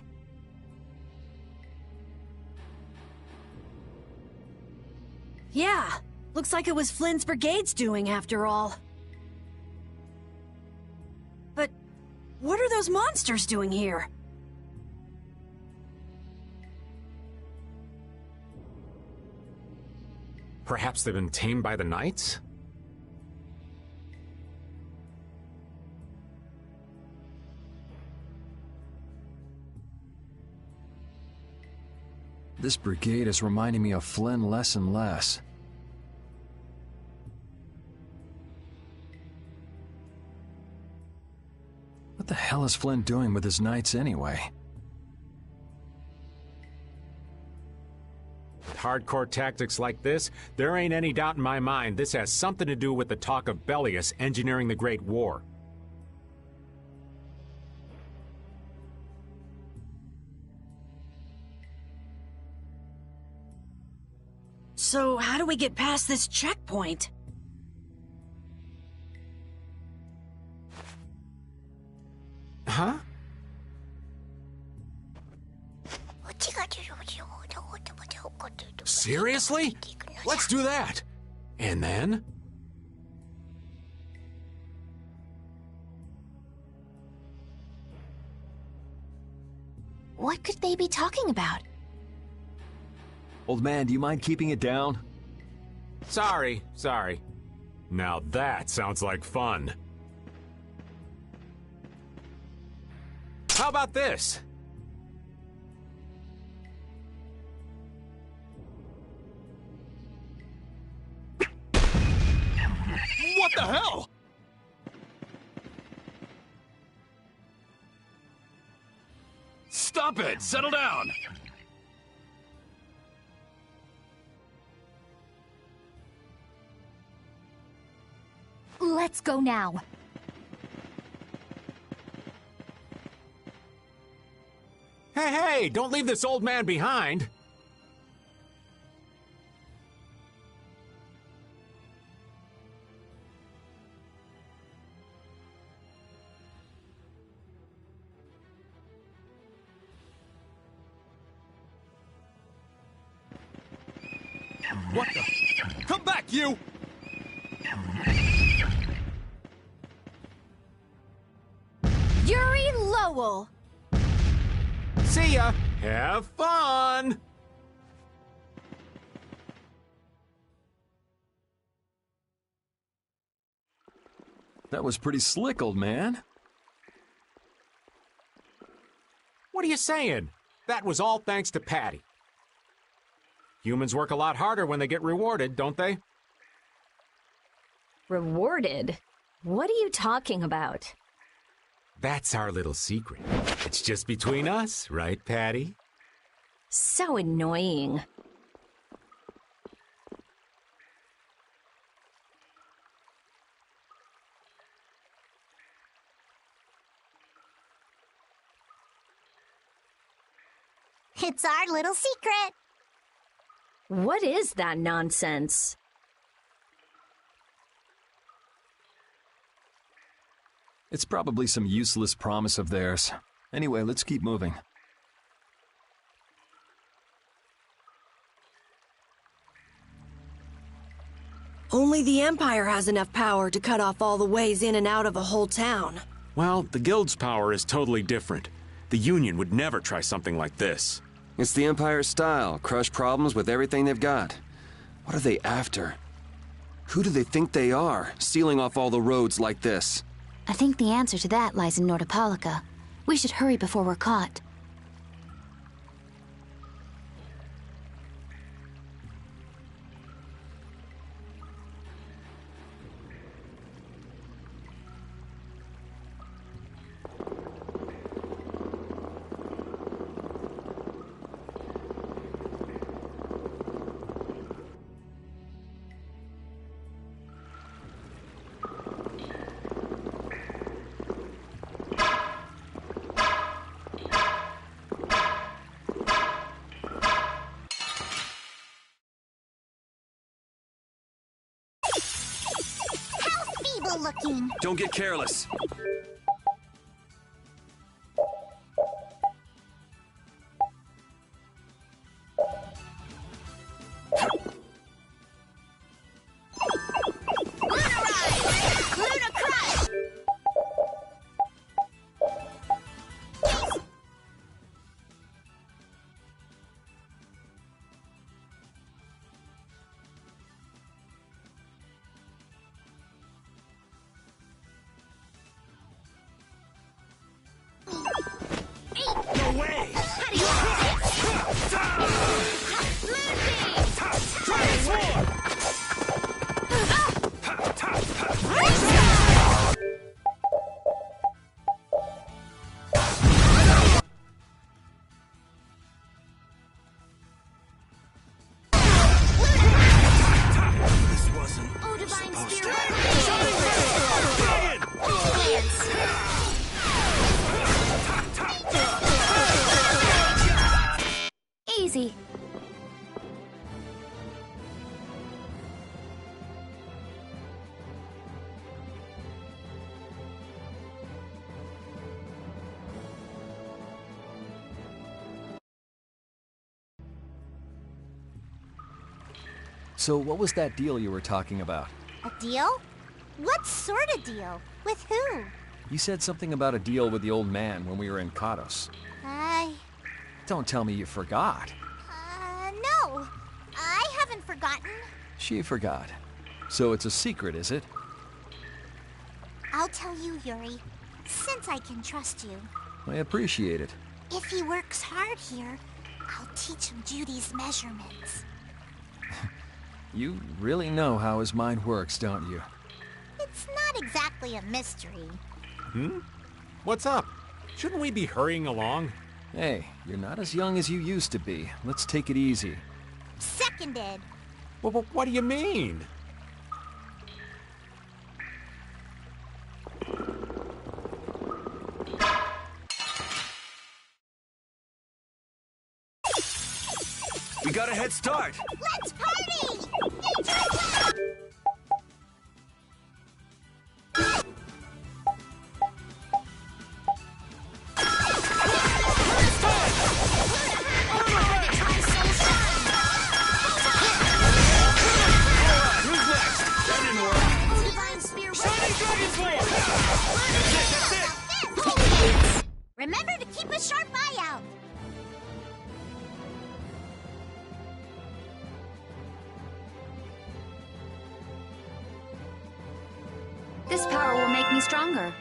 Yeah, looks like it was Flynn's brigade's doing after all. But what are those monsters doing here? Perhaps they've been tamed by the Knights? This brigade is reminding me of Flynn less and less. What the hell is Flynn doing with his knights anyway? With hardcore tactics like this, there ain't any doubt in my mind this has something to do with the talk of Bellius engineering the Great War. So how do we get past this checkpoint? Huh? Seriously? Let's do that. And then? What could they be talking about? Old man, do you mind keeping it down? Sorry. Now that sounds like fun. How about this? What the hell? Stop it! Settle down! Let's go now. Hey, don't leave this old man behind. What the? Come back, you! Yuri Lowell! See ya! Have fun! That was pretty slick, old man. What are you saying? That was all thanks to Patty. Humans work a lot harder when they get rewarded, don't they? Rewarded? What are you talking about? That's our little secret. It's just between us, right, Patty? So annoying. It's our little secret. What is that nonsense? It's probably some useless promise of theirs. Anyway, let's keep moving. Only the Empire has enough power to cut off all the ways in and out of a whole town. Well, the Guild's power is totally different. The Union would never try something like this. It's the Empire's style, crush problems with everything they've got. What are they after? Who do they think they are, sealing off all the roads like this? I think the answer to that lies in Nordopolica. We should hurry before we're caught. Looking. Don't get careless. way! How do you like this? Transform! This wasn't Oh, Divine supposed Spear. Easy. So what was that deal you were talking about? A deal? What sort of deal? With who? You said something about a deal with the old man when we were in Kados. Don't tell me you forgot. No. I haven't forgotten. She forgot. So it's a secret, is it? I'll tell you, Yuri, since I can trust you. I appreciate it. If he works hard here, I'll teach him Judy's measurements. You really know how his mind works, don't you? It's not exactly a mystery. What's up? Shouldn't we be hurrying along? Hey, you're not as young as you used to be. Let's take it easy. Seconded. Well, what do you mean? We got a head start. Let's party! Who's next? That didn't work. Divine Spear. Shining Dragon Form! That's it. Remember to keep a sharp eye out. This power will make me stronger.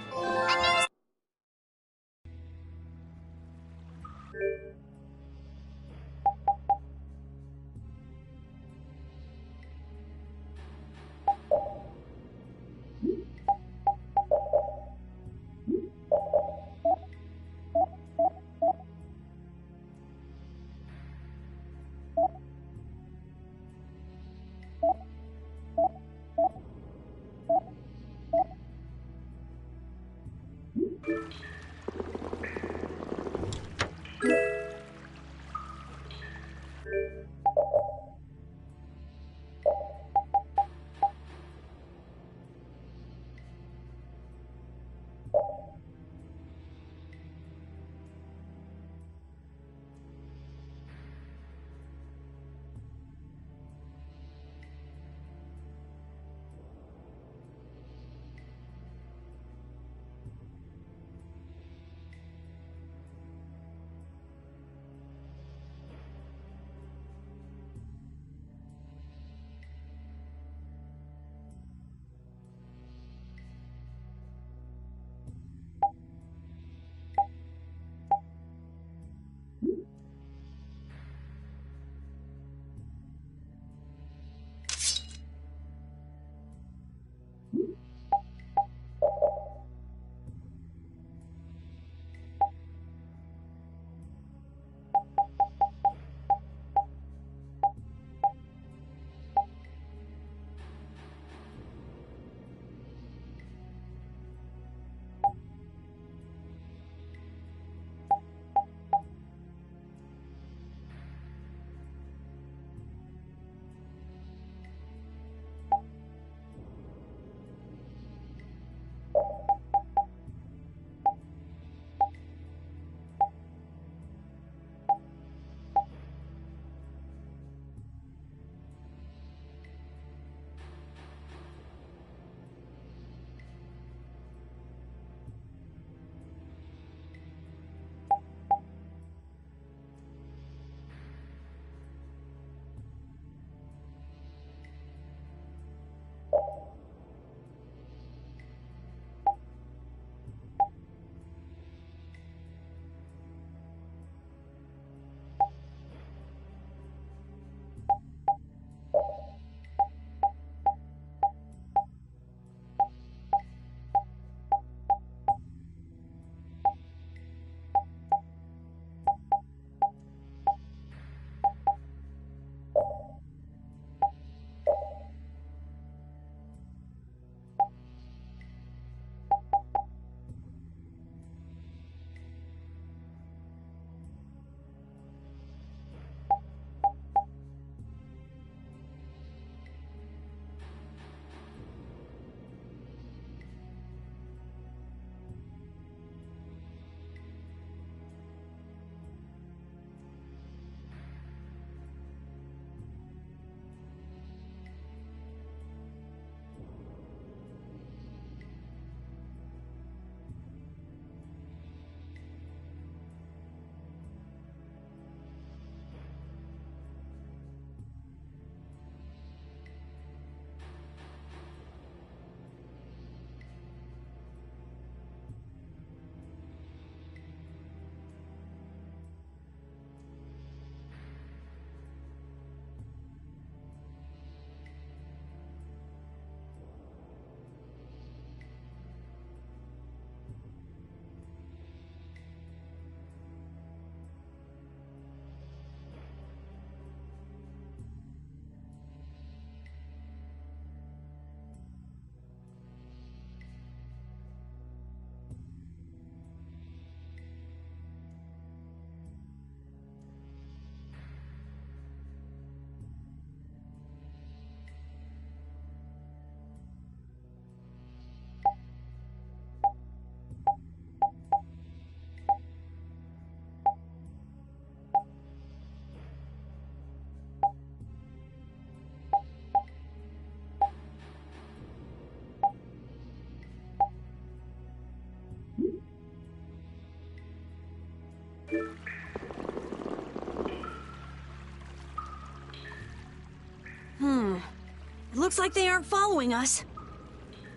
It looks like they aren't following us.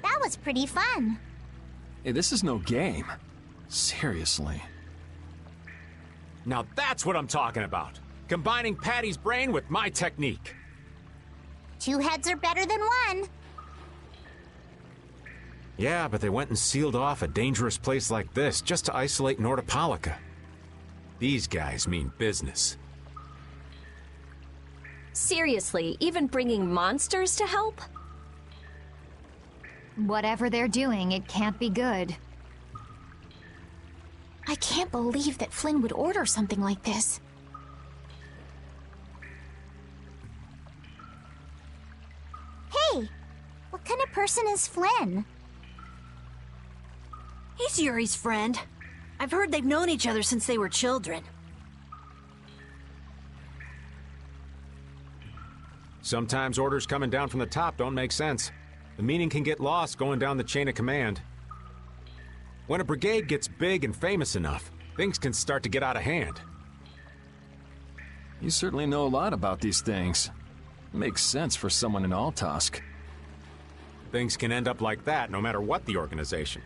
That was pretty fun. Hey, this is no game. Seriously. Now that's what I'm talking about. Combining Patty's brain with my technique. 2 heads are better than 1. Yeah, but they went and sealed off a dangerous place like this just to isolate Nordopolica. These guys mean business. Seriously, even bringing monsters to help? Whatever they're doing, it can't be good. I can't believe that Flynn would order something like this. Hey, what kind of person is Flynn? He's Yuri's friend. I've heard they've known each other since they were children. Sometimes orders coming down from the top don't make sense. The meaning can get lost going down the chain of command. When a brigade gets big and famous enough, things can start to get out of hand. You certainly know a lot about these things. Makes sense for someone in Altosk. Things can end up like that no matter what the organization.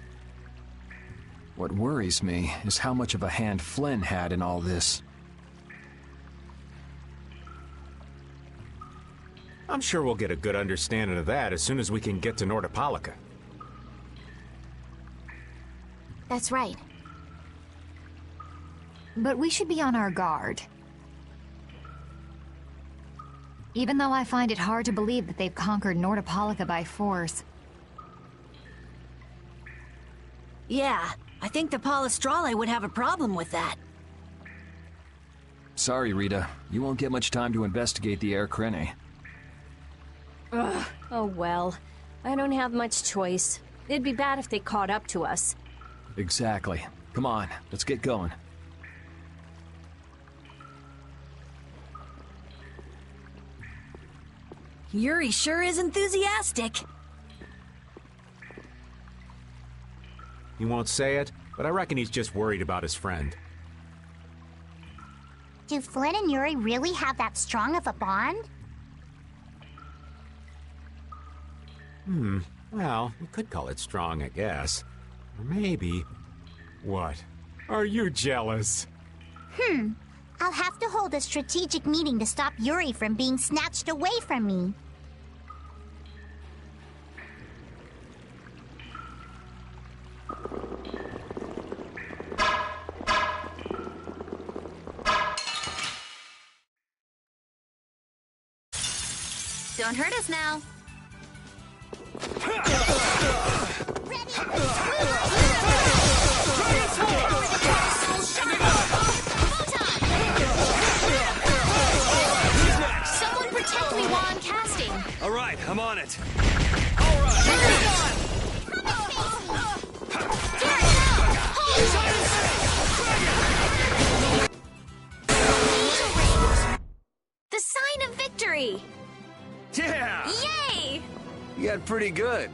What worries me is how much of a hand Flynn had in all this. I'm sure we'll get a good understanding of that as soon as we can get to Nordopolica. That's right. But we should be on our guard. Even though I find it hard to believe that they've conquered Nordopolica by force. Yeah, I think the Palestrale would have a problem with that. Sorry, Rita. You won't get much time to investigate the Air Krene. Ugh, oh well. I don't have much choice. It'd be bad if they caught up to us. Exactly. Come on, let's get going. Yuri sure is enthusiastic. He won't say it, but I reckon he's just worried about his friend. Do Flynn and Yuri really have that strong of a bond? Well, you could call it strong, I guess. Or maybe... What? Are you jealous? I'll have to hold a strategic meeting to stop Yuri from being snatched away from me. Don't hurt us now. Someone protect me while I'm casting. All right, I'm on it. The sign of victory! Yeah! Yay! You got pretty good.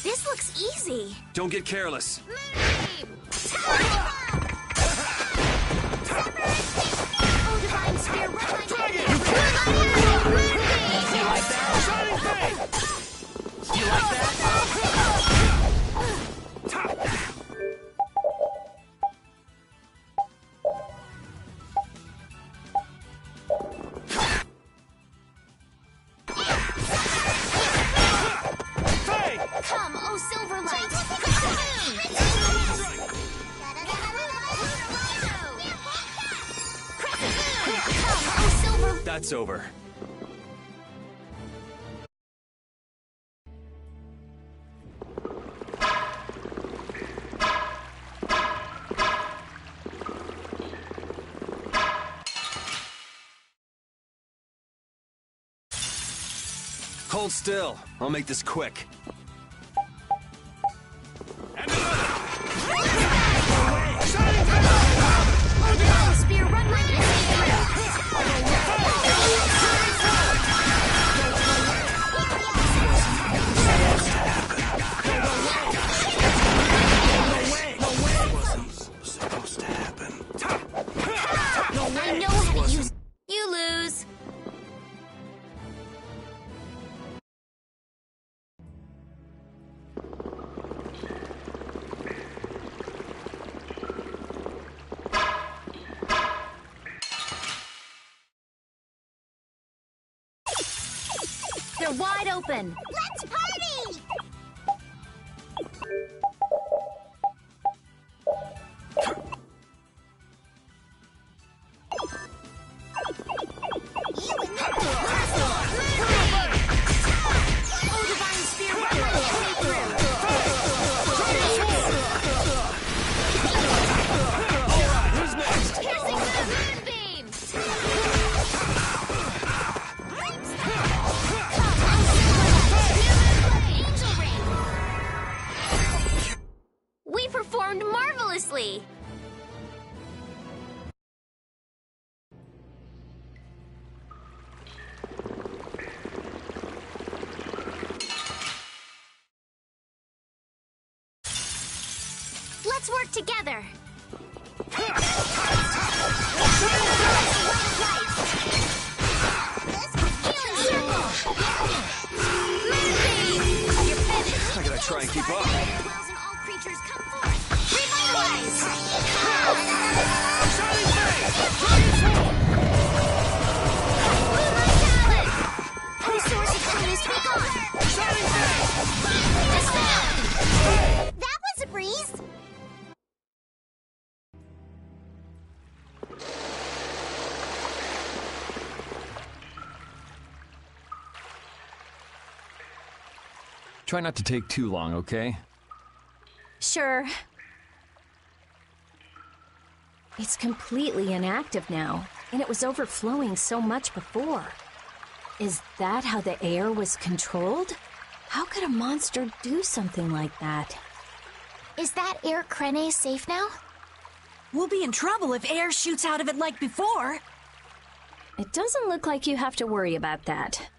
This looks easy. Don't get careless. Oh, divine spear, run like You like that? Shining Flame! You like that? Come, oh Silverlight! That's over. Hold still. I'll make this quick. I know how to use. You lose. They're wide open. Let's party! We performed marvelously. Let's work together. I gotta try and keep up. All creatures come forth. Revitalize! That was a breeze! Try not to take too long, okay? Sure. It's completely inactive now, and it was overflowing so much before. Is that how the air was controlled? How could a monster do something like that? Is that air Krene safe now? We'll be in trouble if air shoots out of it like before. It doesn't look like you have to worry about that.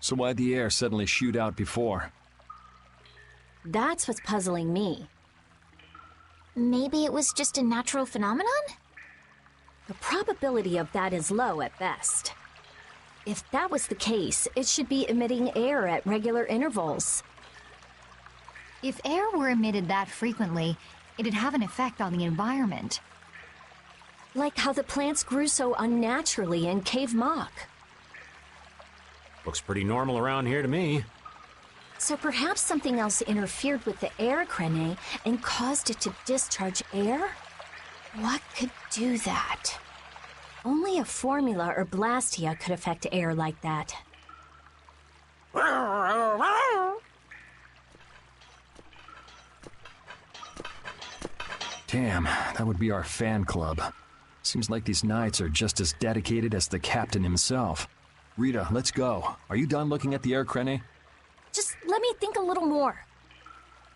So why'd the air suddenly shoot out before? That's what's puzzling me. Maybe it was just a natural phenomenon? The probability of that is low at best. If that was the case, it should be emitting air at regular intervals. If air were emitted that frequently, it'd have an effect on the environment. Like how the plants grew so unnaturally in Cave Mock. Looks pretty normal around here to me. So perhaps something else interfered with the air Krene and caused it to discharge air? What could do that? Only a formula or blastia could affect air like that. Damn, that would be our fan club. Seems like these knights are just as dedicated as the captain himself. Rita, let's go. Are you done looking at the air Krene? Just let me think a little more.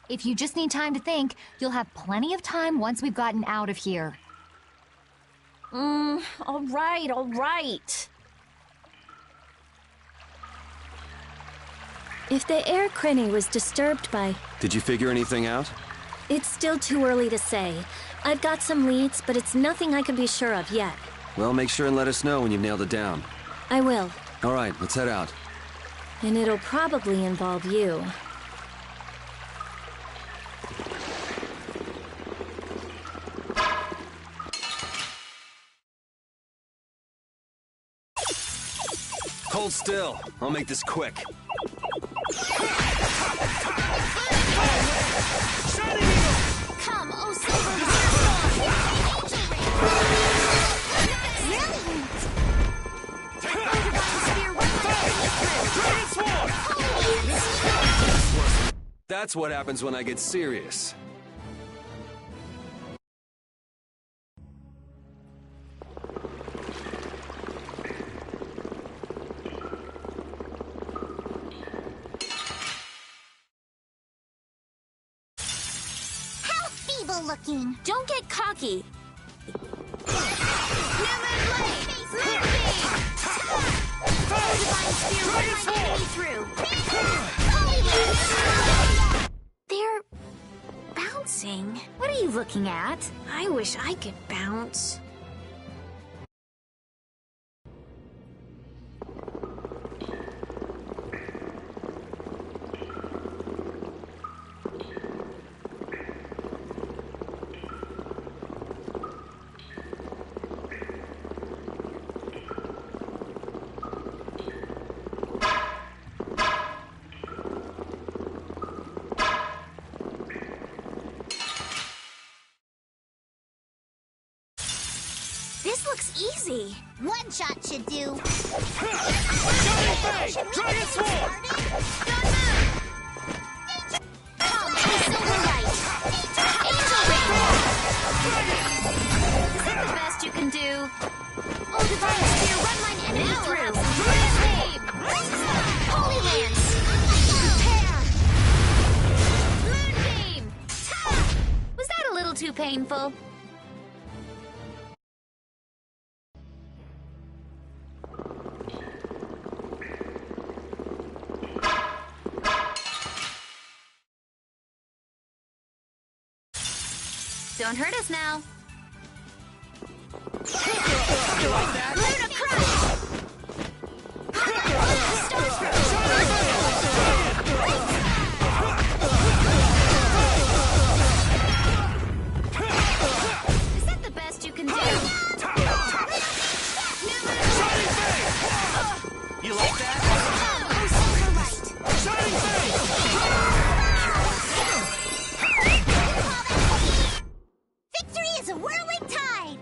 If you just need time to think, you'll have plenty of time once we've gotten out of here. All right. If the air crinny was disturbed by... Did you figure anything out? It's still too early to say. I've got some leads, but it's nothing I can be sure of yet. Well, make sure and let us know when you've nailed it down. I will. All right, let's head out. And it'll probably involve you. Hold still. I'll make this quick. Come, oh silver That's what happens when I get serious. looking. Don't get cocky. They're bouncing. What are you looking at? I wish I could bounce. This looks easy. One shot should do. Dragon Sword! Come, Silver Light. Angel Ring. Is that the best you can do? Oh, Divine Spear, run mine enemy through. Flame. Holy Lance. Prepare. Moonbeam. Was that a little too painful? Don't hurt us now. Luna Crush! Is that the best you can do? You like that? Oh, Silver Light! Shining Face! Victory is a whirling tide!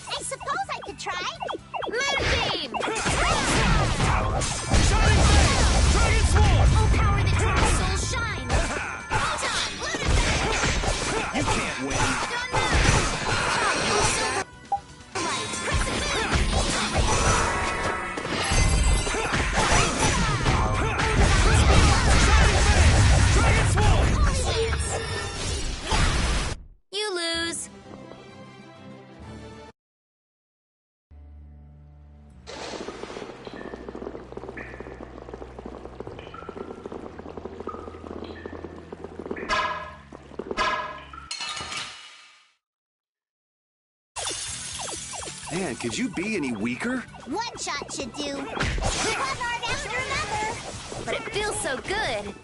I suppose I could try. Moonbeam! Shining Face! Dragon Sword! Oh, power that drives souls shine! Photon! Luna You can't win. Dragon Sword! You lose. Man, could you be any weaker? One shot should do. One hard after another. But it feels so good.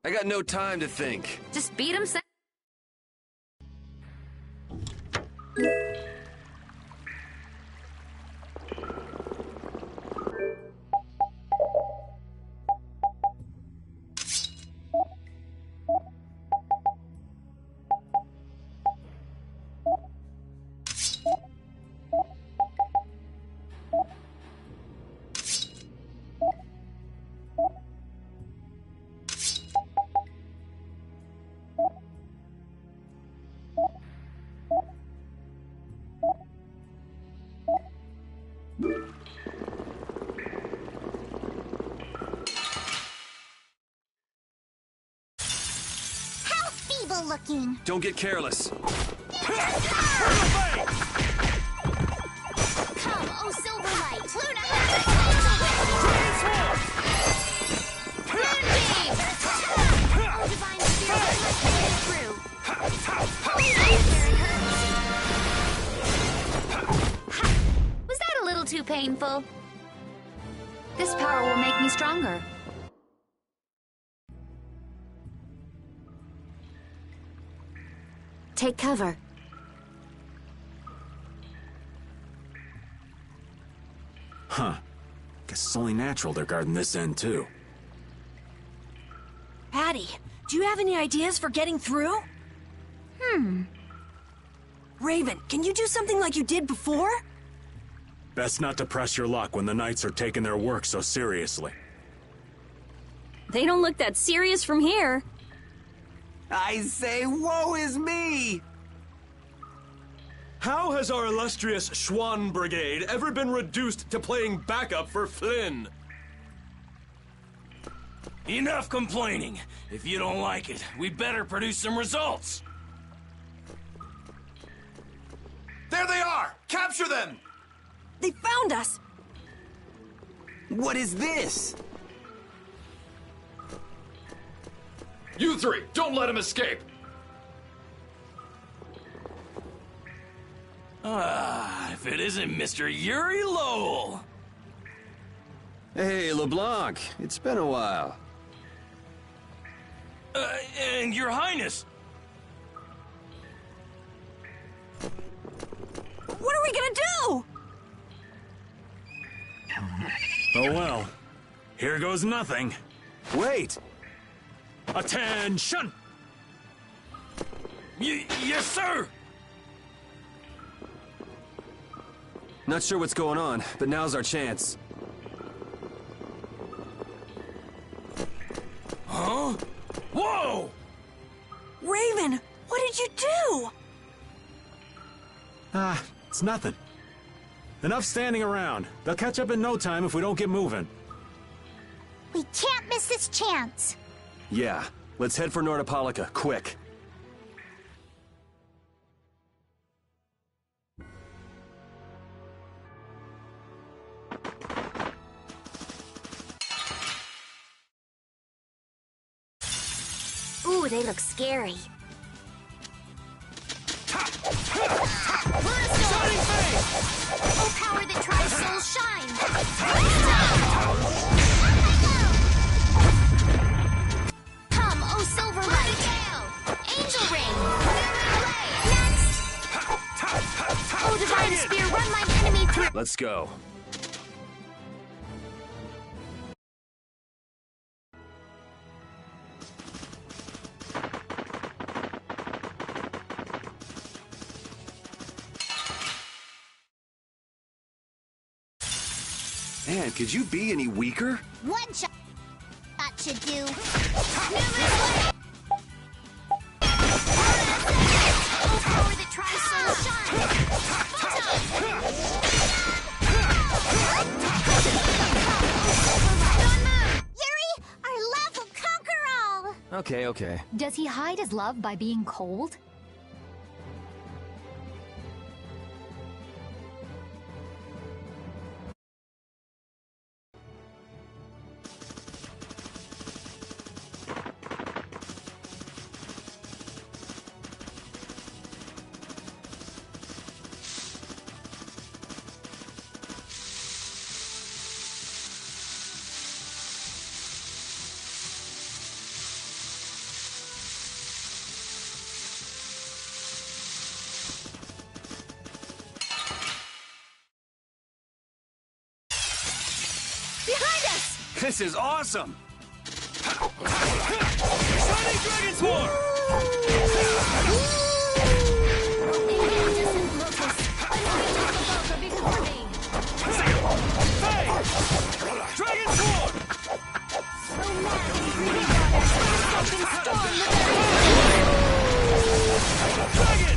I got no time to think. Just beat him. Looking. Don't get careless. Come, oh Silverlight! Luna, Moonbeam! Oh Divine Spirit, let's get it through. Was that a little too painful? This power will make me stronger. Take cover. Huh. Guess it's only natural they're guarding this end, too. Patty, do you have any ideas for getting through? Raven, can you do something like you did before? Best not to press your luck when the Knights are taking their work so seriously. They don't look that serious from here. I say, woe is me! How has our illustrious Schwann Brigade ever been reduced to playing backup for Flynn? Enough complaining. If you don't like it, we better produce some results. There they are! Capture them! They found us! What is this? You three, don't let him escape! If it isn't Mr. Yuri Lowell! Hey, LeBlanc. It's been a while. And Your Highness! What are we gonna do? Oh well. Here goes nothing. Wait! Attention! Yes, sir! Not sure what's going on, but now's our chance. Huh? Whoa! Raven, what did you do? It's nothing. Enough standing around. They'll catch up in no time if we don't get moving. We can't miss this chance. Yeah, let's head for Nordopolica, quick. Ooh, they look scary. Oh, power that tries soul shine! Come, oh Silverlight! Angel ring! Next! Oh, Divine Spear, run my enemy through! Let's go. Man, could you be any weaker? One shot should do. Oh, power that tries soul shine! Yuri, our love will conquer all! Okay. Does he hide his love by being cold? This is awesome! Shining Dragon Swarm! Dragon Sword! Dragon!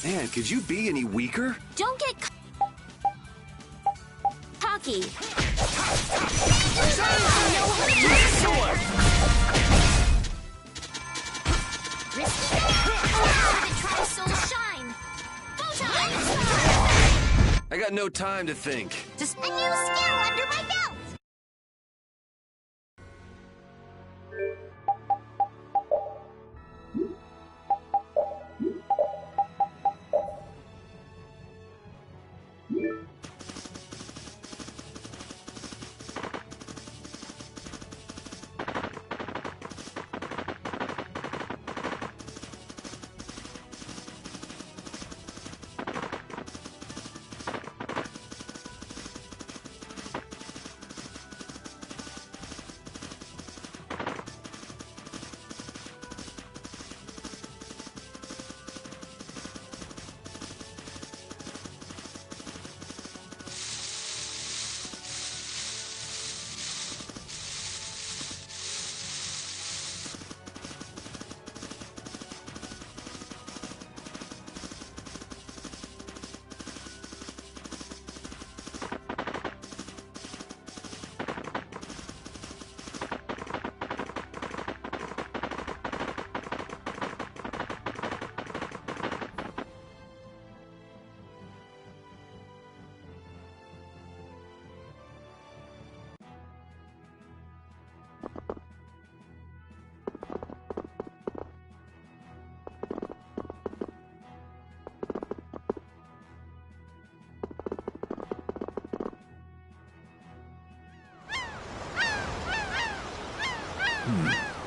Man, could you be any weaker? Don't get cocky. I got no time to think. Just a new skill under my belt.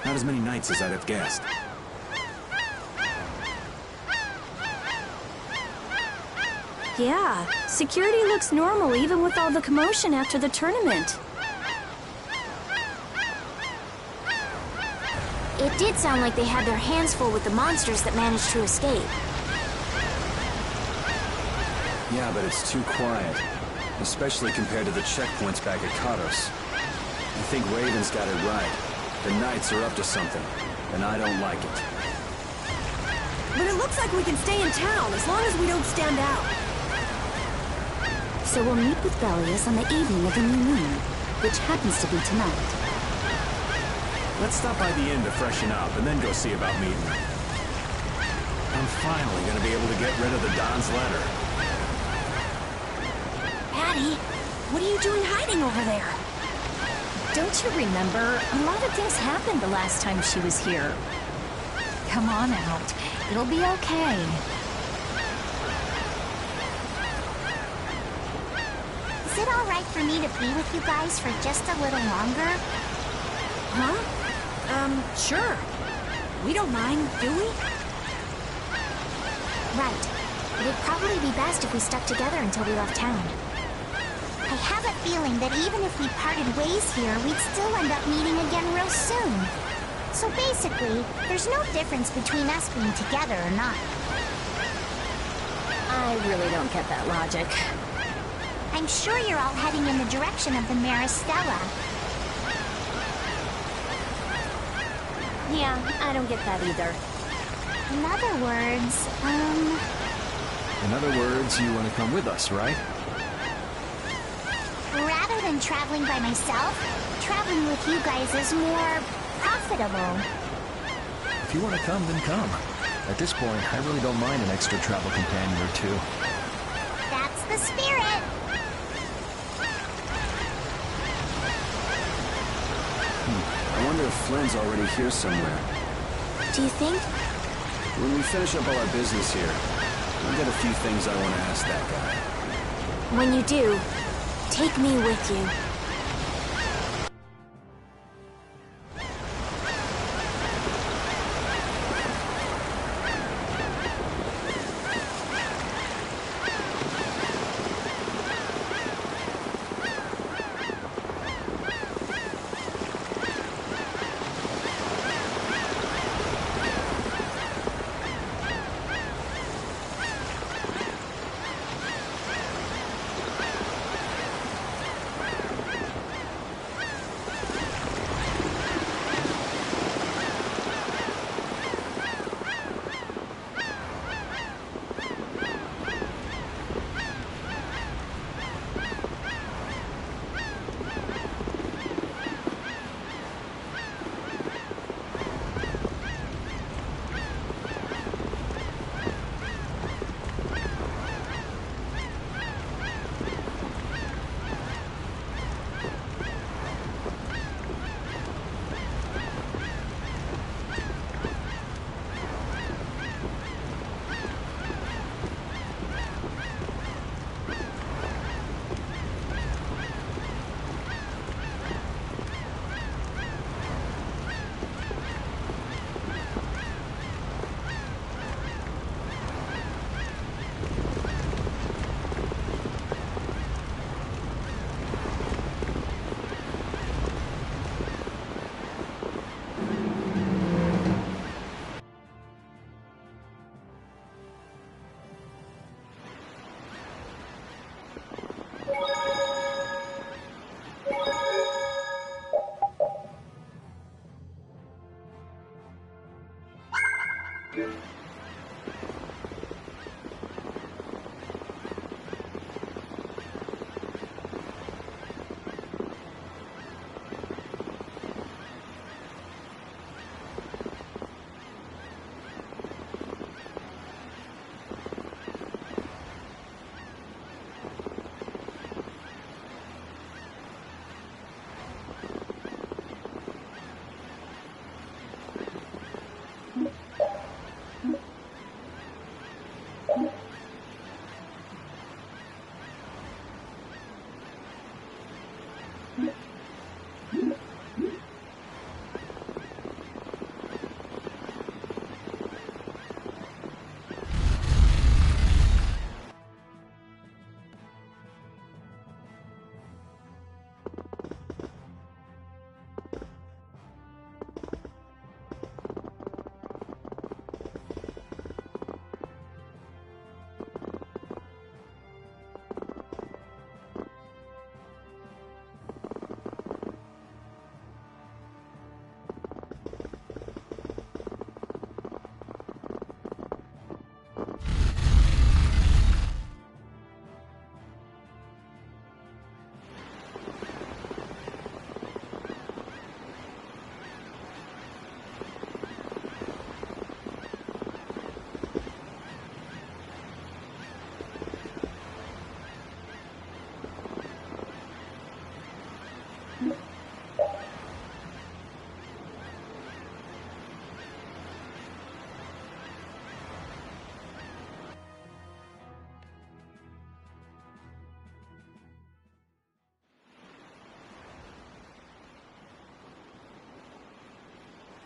Not as many knights as I'd have guessed. Yeah, security looks normal even with all the commotion after the tournament. It did sound like they had their hands full with the monsters that managed to escape. Yeah, but it's too quiet. Especially compared to the checkpoints back at Kados. I think Raven's got it right. The Knights are up to something, and I don't like it. But it looks like we can stay in town as long as we don't stand out. So we'll meet with Belius on the evening of the new moon, which happens to be tonight. Let's stop by the inn to freshen up, and then go see about meeting. I'm finally gonna be able to get rid of the Don's letter. Patty, what are you doing hiding over there? Don't you remember? A lot of things happened the last time she was here. Come on out. It'll be okay. Is it all right for me to be with you guys for just a little longer? Huh? Sure. We don't mind, do we? Right. It'd probably be best if we stuck together until we left town. I have a feeling that even if we parted ways here, we'd still end up meeting again real soon. So basically, there's no difference between us being together or not. I really don't get that logic. I'm sure you're all heading in the direction of the Maristella. Yeah, I don't get that either. In other words, In other words, you want to come with us, right? rather than traveling by myself, traveling with you guys is more profitable. If you want to come, then come. At this point, I really don't mind an extra travel companion or two. That's the spirit. I wonder if Flynn's already here somewhere. Do you think? When we finish up all our business here, I've got a few things I want to ask that guy. When you do, take me with you.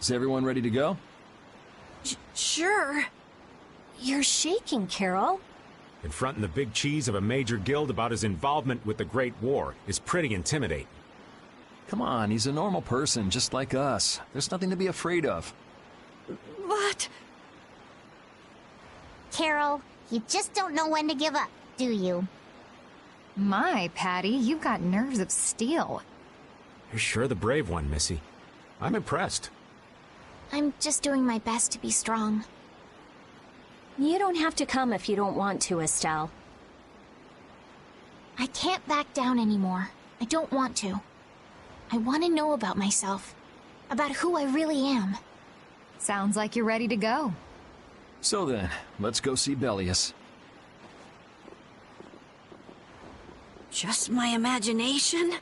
Is everyone ready to go? Sure. You're shaking, Carol. Confronting the big cheese of a major guild about his involvement with the Great War is pretty intimidating. Come on, he's a normal person, just like us. There's nothing to be afraid of. What? Carol, you just don't know when to give up, do you? My, Patty, you've got nerves of steel. You're sure the brave one, Missy. I'm impressed. I'm just doing my best to be strong. You don't have to come if you don't want to, Estelle. I can't back down anymore. I don't want to. I want to know about myself. About who I really am. Sounds like you're ready to go. So then, let's go see Bellius. Just my imagination?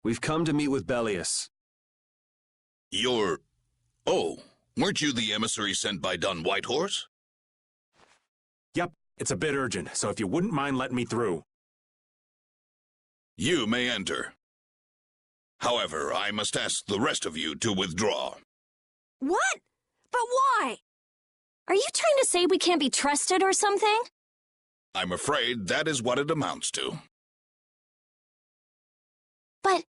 We've come to meet with Bellius. You're... Oh, weren't you the emissary sent by Don Whitehorse? Yep, it's a bit urgent, so if you wouldn't mind letting me through. You may enter. However, I must ask the rest of you to withdraw. What? But why? Are you trying to say we can't be trusted or something? I'm afraid that is what it amounts to. But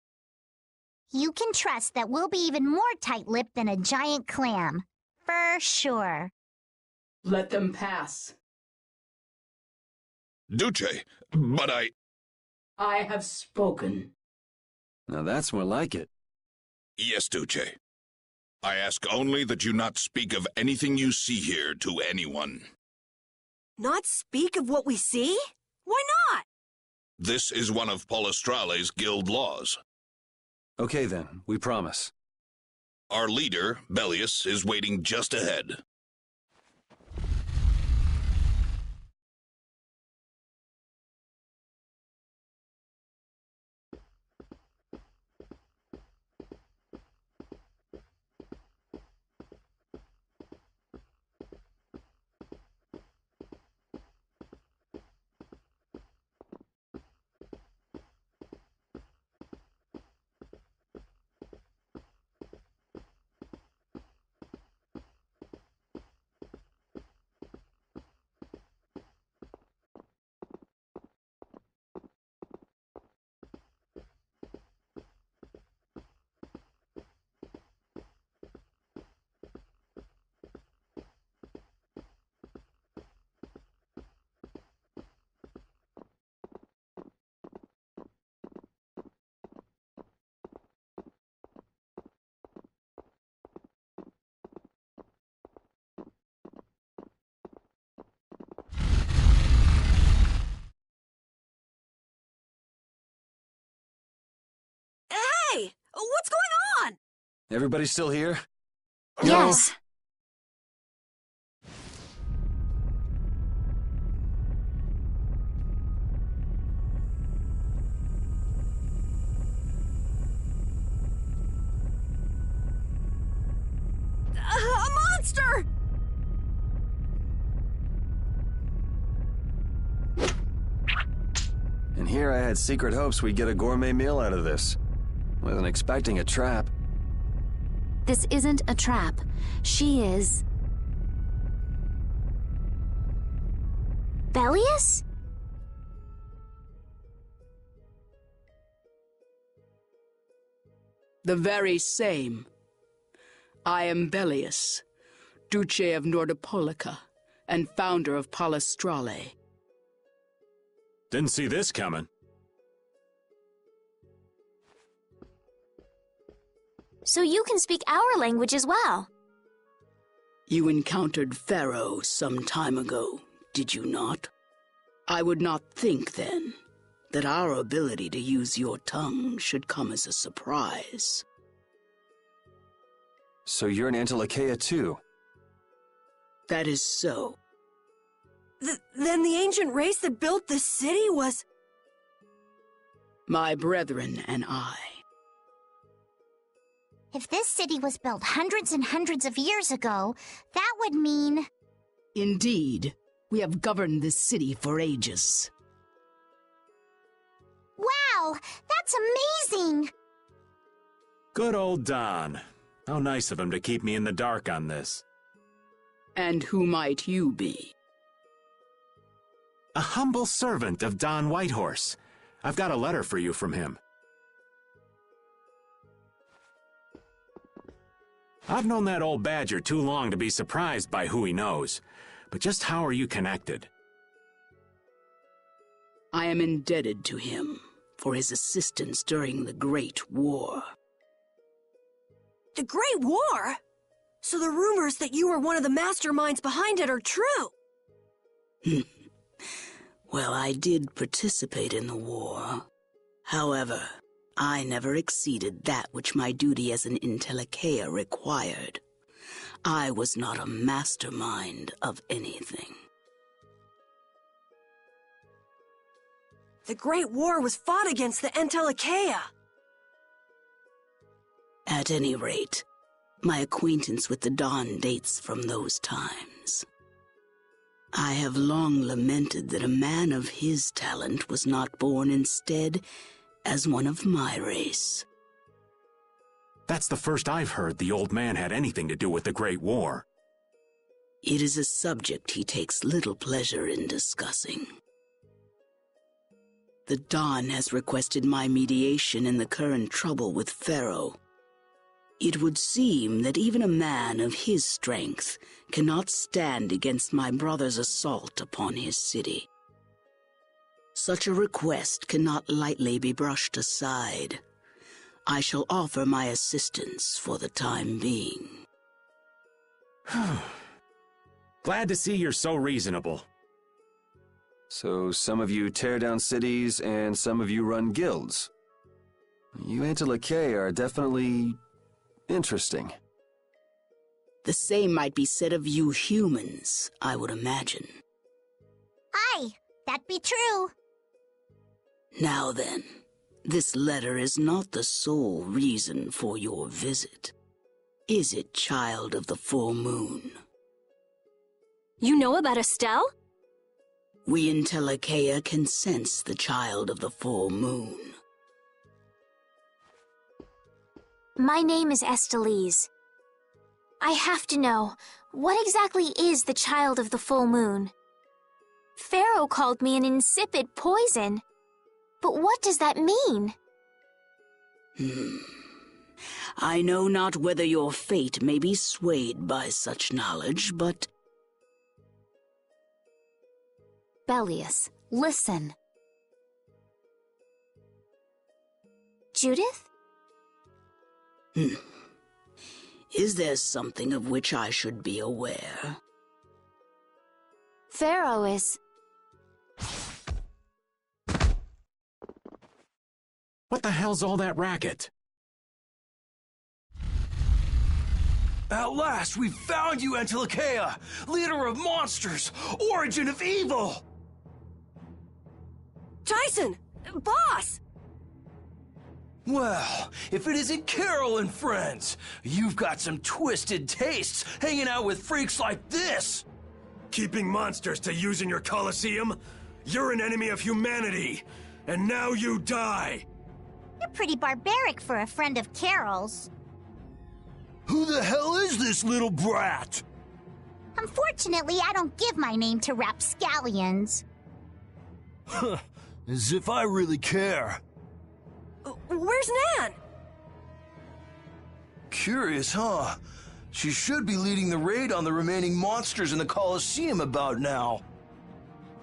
you can trust that we'll be even more tight-lipped than a giant clam. For sure. Let them pass. Duce, but I have spoken. Now that's more like it. Yes, Duce. I ask only that you not speak of anything you see here to anyone. Not speak of what we see? Why not? This is one of Palestrale's guild laws. Okay then, we promise. Our leader, Bellius, is waiting just ahead. Hey! What's going on? Everybody still here? Yes. A monster! And here I had secret hopes we'd get a gourmet meal out of this. Wasn't expecting a trap. This isn't a trap. She is... Bellius? The very same. I am Bellius, Duce of Nordopolica, and founder of Palestrale. Didn't see this coming. So you can speak our language as well. You encountered Pharaoh some time ago, did you not? I would not think, then, that our ability to use your tongue should come as a surprise. So you're an Antilocheia too? That is so. Then the ancient race that built this city was... My brethren and I. If this city was built hundreds and hundreds of years ago, that would mean... Indeed, we have governed this city for ages. Wow, that's amazing! Good old Don. How nice of him to keep me in the dark on this. And who might you be? A humble servant of Don Whitehorse. I've got a letter for you from him. I've known that old badger too long to be surprised by who he knows. But just how are you connected? I am indebted to him for his assistance during the Great War. The Great War? So the rumors that you were one of the masterminds behind it are true? Well, I did participate in the war. However, I never exceeded that which my duty as an Intellicaea required. I was not a mastermind of anything. The Great War was fought against the Intellicaea. At any rate, my acquaintance with the Dawn dates from those times. I have long lamented that a man of his talent was not born instead as one of my race. That's the first I've heard the old man had anything to do with the Great War. It is a subject he takes little pleasure in discussing. The Dawn has requested my mediation in the current trouble with Pharaoh. It would seem that even a man of his strength cannot stand against my brother's assault upon his city. Such a request cannot lightly be brushed aside. I shall offer my assistance for the time being. Glad to see you're so reasonable. So some of you tear down cities and some of you run guilds. You Intellicaea are definitely interesting. The same might be said of you humans, I would imagine. Aye, that be true. Now then, this letter is not the sole reason for your visit. Is it, child of the full moon? You know about Estelle? We Intellicaea can sense the child of the full moon. My name is Estelise. I have to know, what exactly is the child of the full moon? Pharaoh called me an insipid poison. But what does that mean? I know not whether your fate may be swayed by such knowledge, but... Bellius, listen. Judith? Is there something of which I should be aware? Pharaoh is... What the hell's all that racket? At last, we found you, Intellicaea, leader of monsters, origin of evil! Tyson! Boss! Well, if it isn't Carol and friends, you've got some twisted tastes hanging out with freaks like this! Keeping monsters to use in your Colosseum? You're an enemy of humanity, and now you die! You're pretty barbaric for a friend of Carol's. Who the hell is this little brat? Unfortunately, I don't give my name to rapscallions. As if I really care. Where's Nan? Curious, huh? She should be leading the raid on the remaining monsters in the Colosseum about now.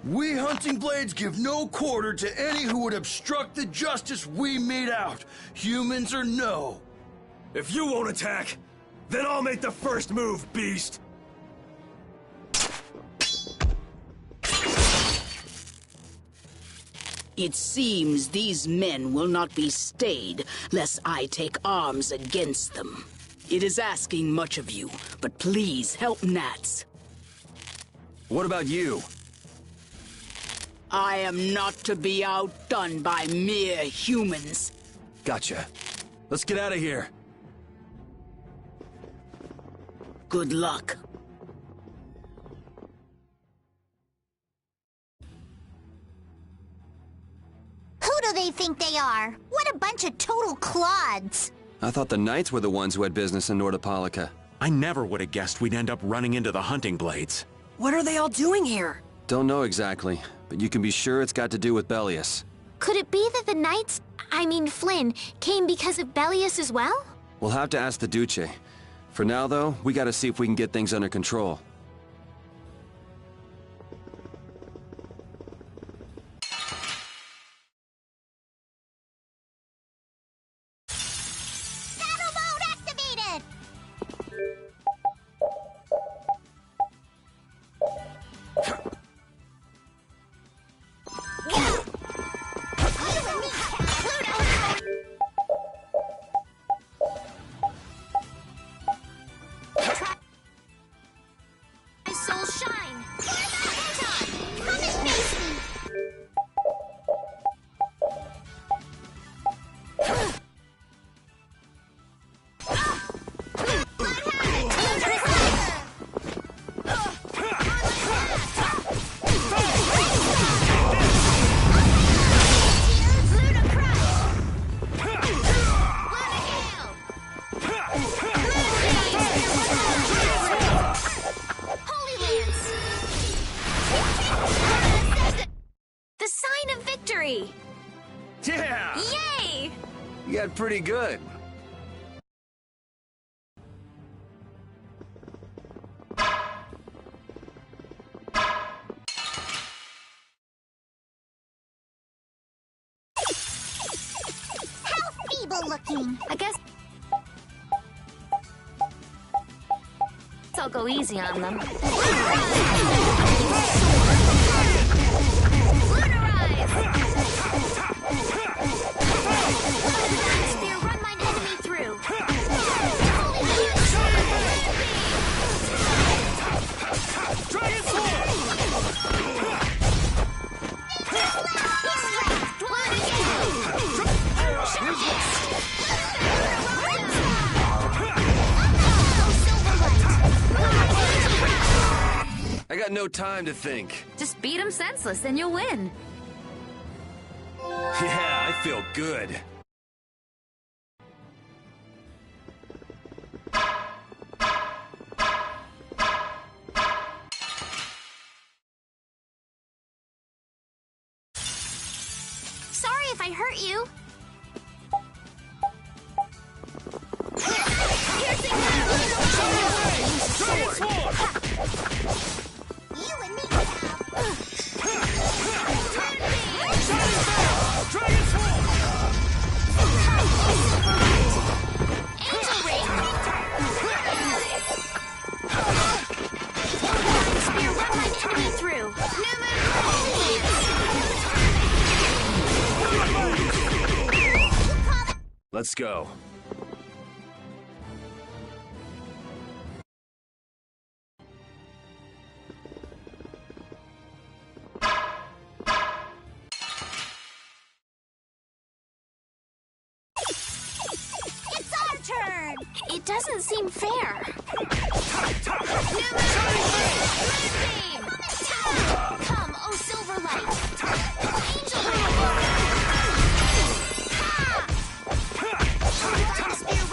We Hunting Blades give no quarter to any who would obstruct the justice we mete out, humans or no. If you won't attack, then I'll make the first move, beast. It seems these men will not be stayed, lest I take arms against them. It is asking much of you, but please help Nats. What about you? I am not to be outdone by mere humans. Gotcha. Let's get out of here. Good luck. Who do they think they are? What a bunch of total clods! I thought the Knights were the ones who had business in Nordopolica. I never would have guessed we'd end up running into the hunting blades. What are they all doing here? Don't know exactly, but you can be sure it's got to do with Bellius. Could it be that the Knights, I mean Flynn, came because of Bellius as well? We'll have to ask the Duce. For now, though, we gotta see if we can get things under control. Battle mode activated! My soul shine! Come and face me! The sign of victory! Yeah! Yay! You got pretty good. How feeble looking! I guess I'll go easy on them. Spear, run mine enemy through. I got no time to think. Just beat him senseless and you'll win. Yeah, I feel good. Sorry if I hurt you. You and me now! Angel Ring! Spear, run mine enemy through. Let's go. It's our turn! It doesn't seem fair. Come, oh Silverlight! Angel Ring!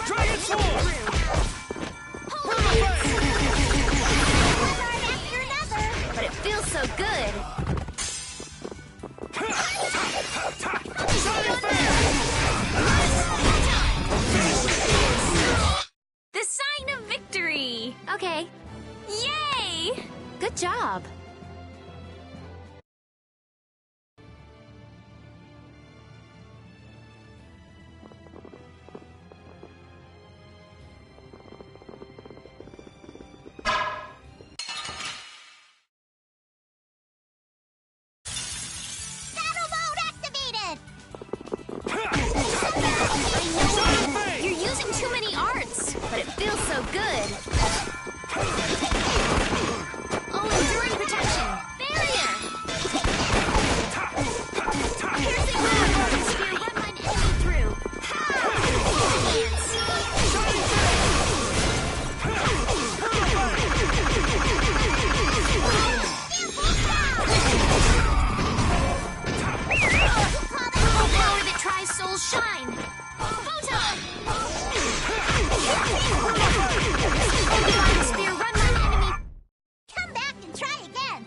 Dragon Sword! But it feels so good. The sign of victory! Okay. Yay! Good job. Battle mode activated! You're using too many arts, but it feels so good. Oh, enduring protection! The power that tries souls shine! Photon! Spear, run my enemy! Come back and try again!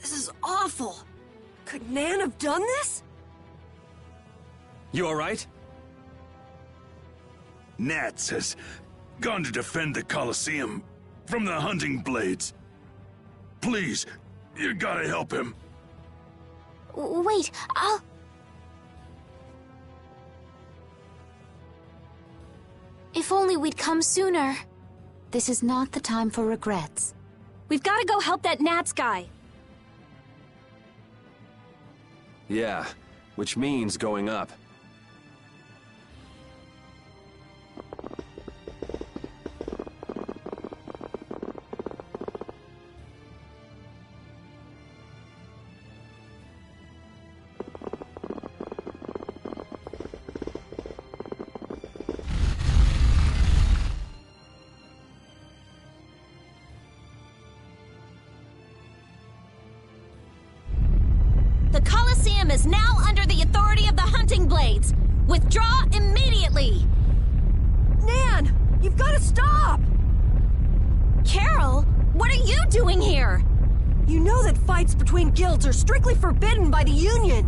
This is awful. Could Nan have done this? You alright? Nats has gone to defend the Colosseum from the hunting blades. Please, you gotta help him. Wait, I'll... If only we'd come sooner. This is not the time for regrets. We've got to go help that Nats guy. Yeah, which means going up. The Colosseum is now under the authority of the Hunting Blades. Withdraw immediately! Nan, you've got to stop! Carol, what are you doing here? You know that fights between guilds are strictly forbidden by the Union.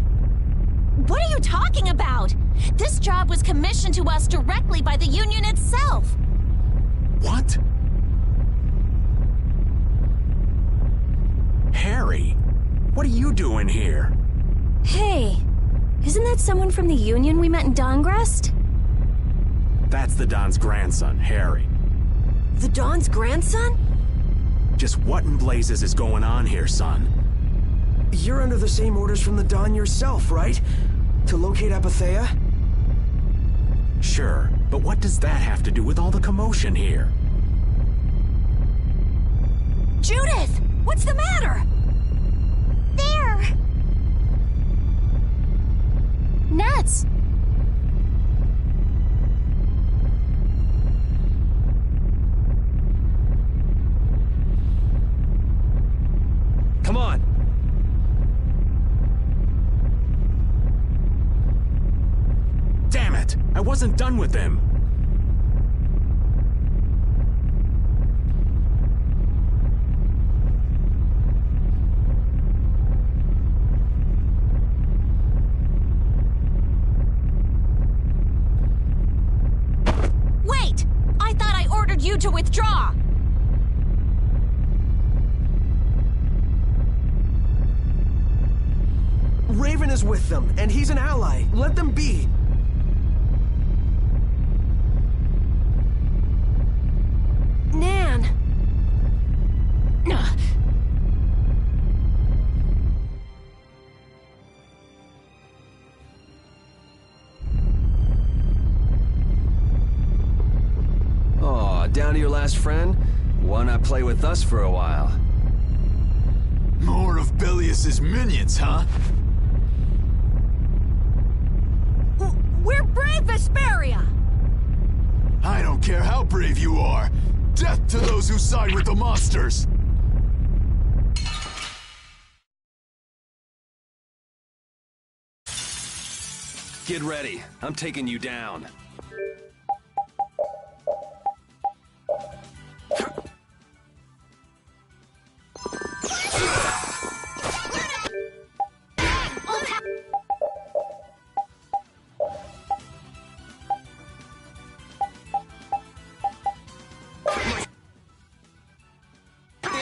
What are you talking about? This job was commissioned to us directly by the Union itself. What? Harry, what are you doing here? Hey, isn't that someone from the Union we met in Dongrest? That's the Don's grandson, Harry. The Don's grandson? Just what in blazes is going on here, son? You're under the same orders from the Don yourself, right? To locate Apathea? Sure, but what does that have to do with all the commotion here? Judith! What's the matter? There! Nats! Come on! Damn it! I wasn't done with them! Wait! I thought I ordered you to withdraw! Raven is with them, and he's an ally. Let them be. Nan! Aw, down to your last friend? Why not play with us for a while? More of Belius's minions, huh? We're brave, Vesperia! I don't care how brave you are. Death to those who side with the monsters! Get ready. I'm taking you down.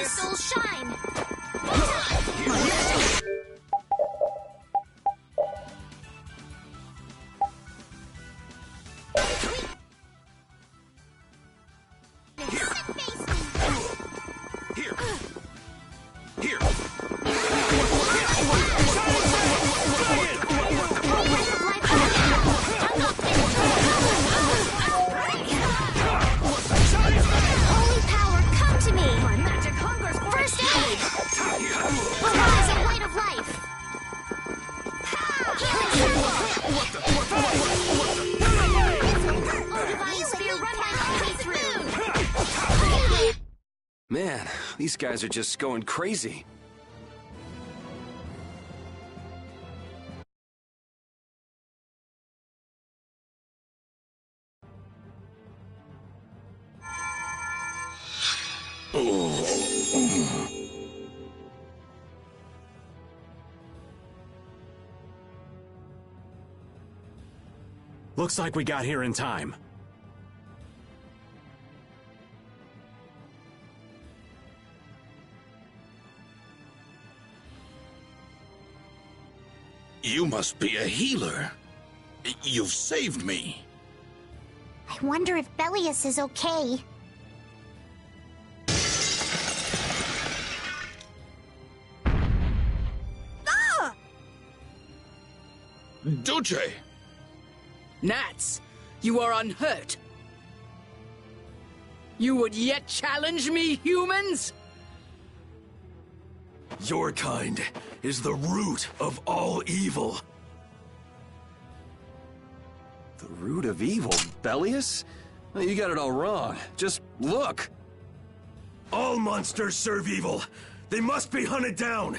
Soul shine! Man, these guys are just going crazy. Looks like we got here in time. You must be a healer. You've saved me. I wonder if Belius is okay. Ah! Duce! Gnats, you are unhurt. You would yet challenge me, humans? Your kind is the root of all evil. The root of evil, Belius? Well, you got it all wrong. Just look. All monsters serve evil. They must be hunted down.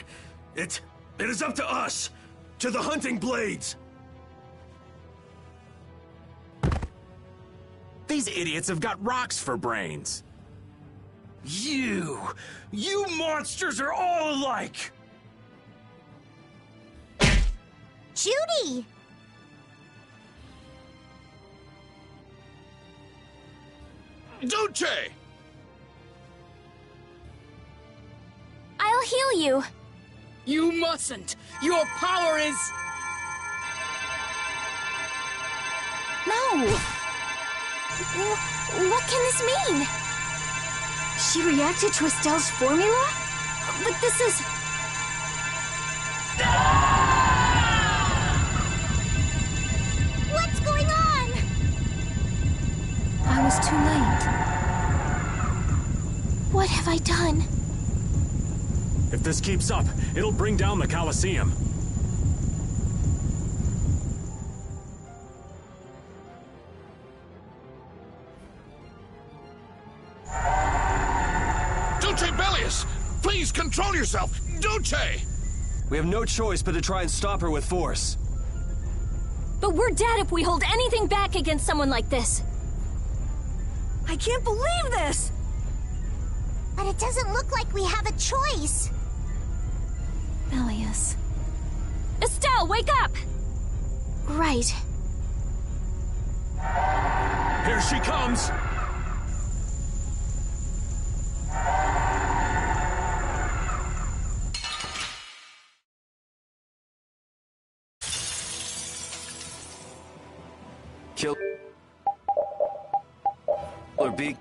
It is up to us, to the hunting blades. These idiots have got rocks for brains. You monsters are all alike. Judy! Duce! I'll heal you. You mustn't. Your power is... No. What can this mean? She reacted to Estelle's formula? But this is... What's going on? I was too late. What have I done? If this keeps up, it'll bring down the Colosseum. Duce Belius! Please control yourself! Duce! We have no choice but to try and stop her with force. But we're dead if we hold anything back against someone like this. I can't believe this! But it doesn't look like we have a choice. Belius. Estelle, wake up! Right. Here she comes! Kill or be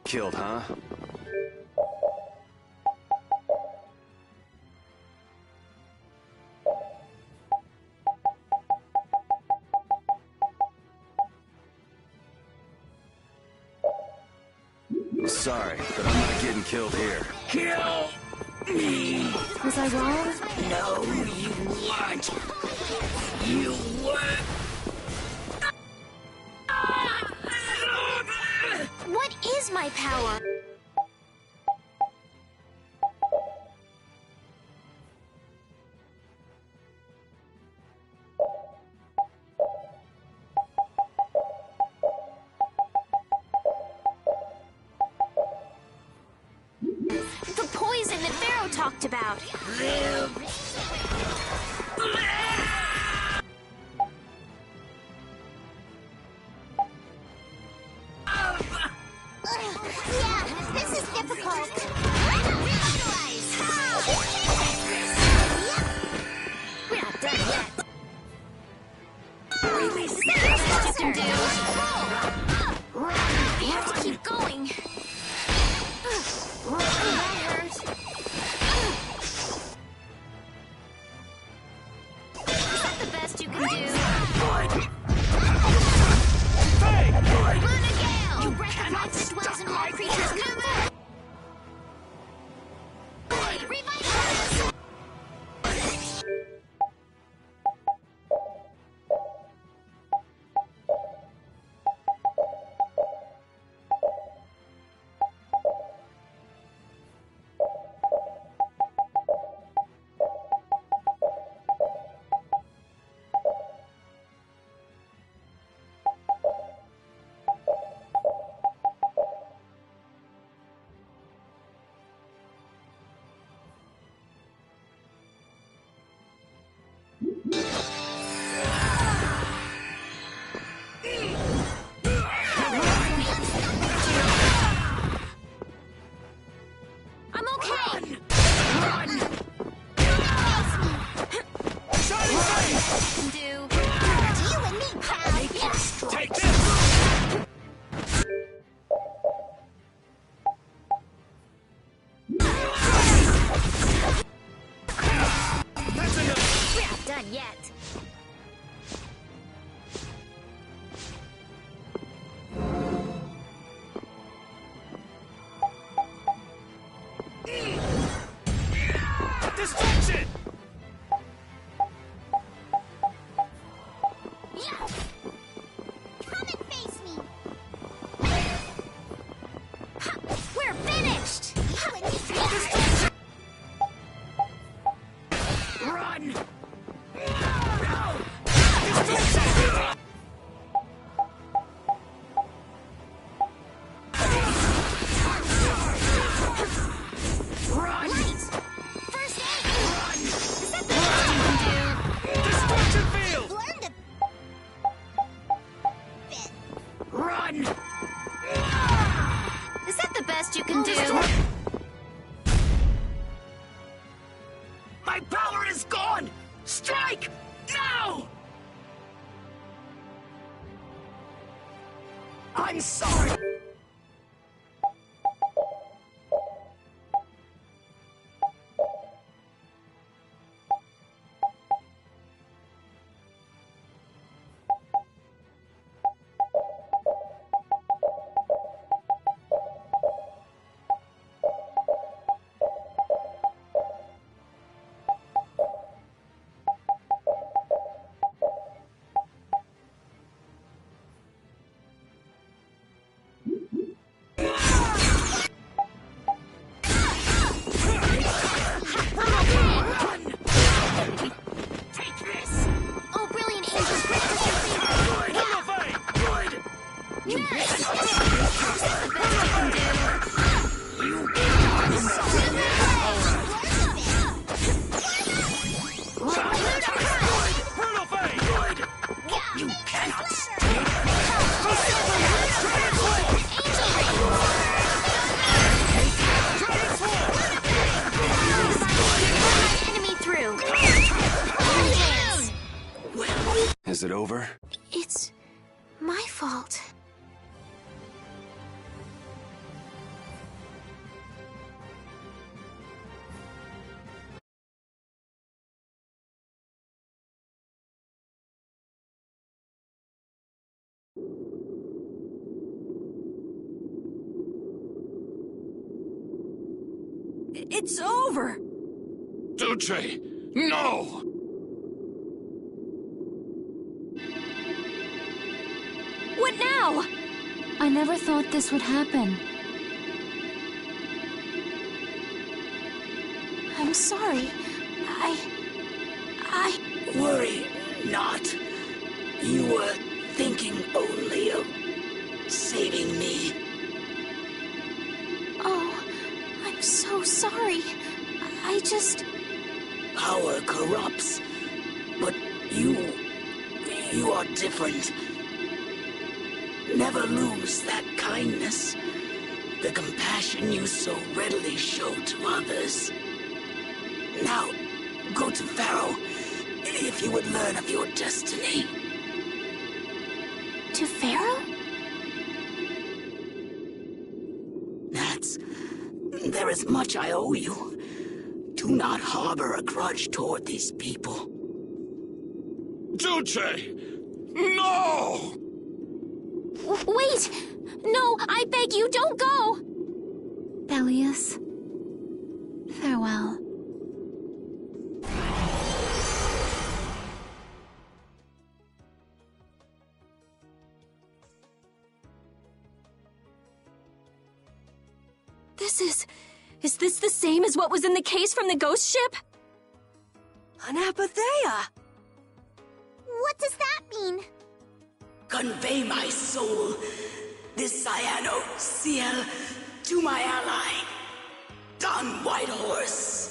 killed, huh? Sorry, but I'm not getting killed here. Kill me! Was I wrong? No, you weren't. You weren't. What is my power? The poison that Pharaoh talked about. Yeah, this is difficult. We're not done yet. Can do. We have to keep going. That hurt. Run! Run! First aid! Run! Is that the best you can do? Destruction field! Learn to... Run! Is that the best you can do? My power is gone! Strike! Now! I'm sorry! Oh, brilliant angels, great for You cannot enemy through. Is it over? It's my fault. It's over! Duce! No! What now? I never thought this would happen. I'm sorry. Worry not. You were thinking only of saving me. Oh, I'm so sorry. I just... Power corrupts, but you are different. Never lose that kindness, the compassion you so readily show to others. Now, go to Pharaoh, if you would learn of your destiny. To Pharaoh? There is much I owe you. Do not harbor a grudge toward these people. Duce! No! Wait! No, I beg you, don't go! Bellius, farewell. Is this the same as what was in the case from the ghost ship? An apatheia! What does that mean? Convey my soul, this cyano ciel, to my ally, Don Whitehorse.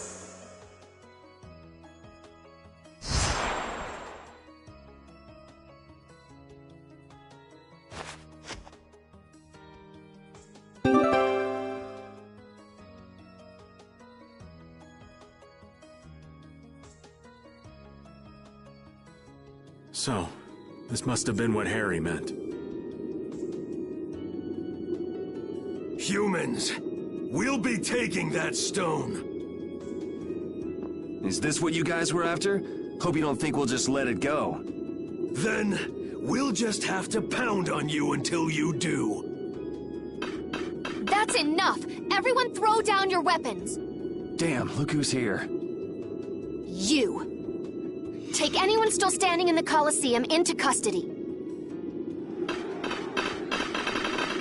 So, this must have been what Harry meant. Humans, we'll be taking that stone. Is this what you guys were after? Hope you don't think we'll just let it go. Then, we'll just have to pound on you until you do. That's enough! Everyone throw down your weapons! Damn, look who's here. You! Take anyone still standing in the Colosseum into custody.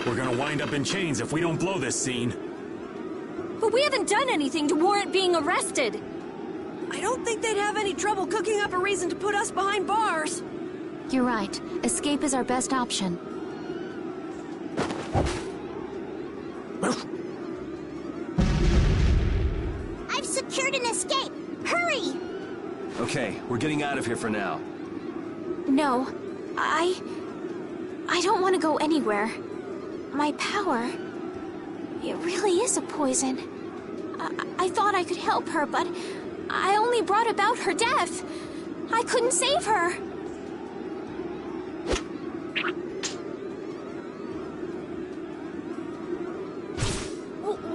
We're gonna wind up in chains if we don't blow this scene. But we haven't done anything to warrant being arrested. I don't don't think they'd have any trouble cooking up a reason to put us behind bars. You're right. Escape is our best option. I've secured an escape! Hurry! Okay, we're getting out of here for now. No, I don't want to go anywhere. My power, it really is a poison. I thought I could help her, but I only brought about her death. I couldn't save her.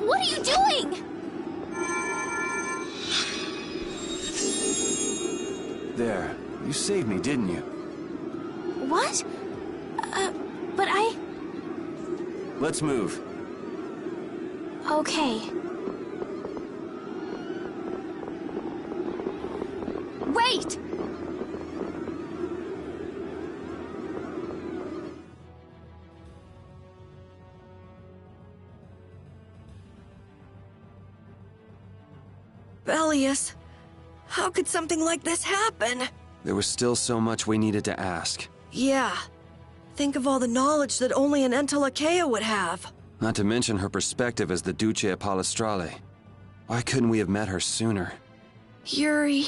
What are you doing? There, you saved me, didn't you? What? But I... Let's move. Okay. Wait! Bellius, how could something like this happen? There was still so much we needed to ask. Yeah. Think of all the knowledge that only an Entelekea would have. Not to mention her perspective as the Duce Palestrale. Why couldn't we have met her sooner? Yuri...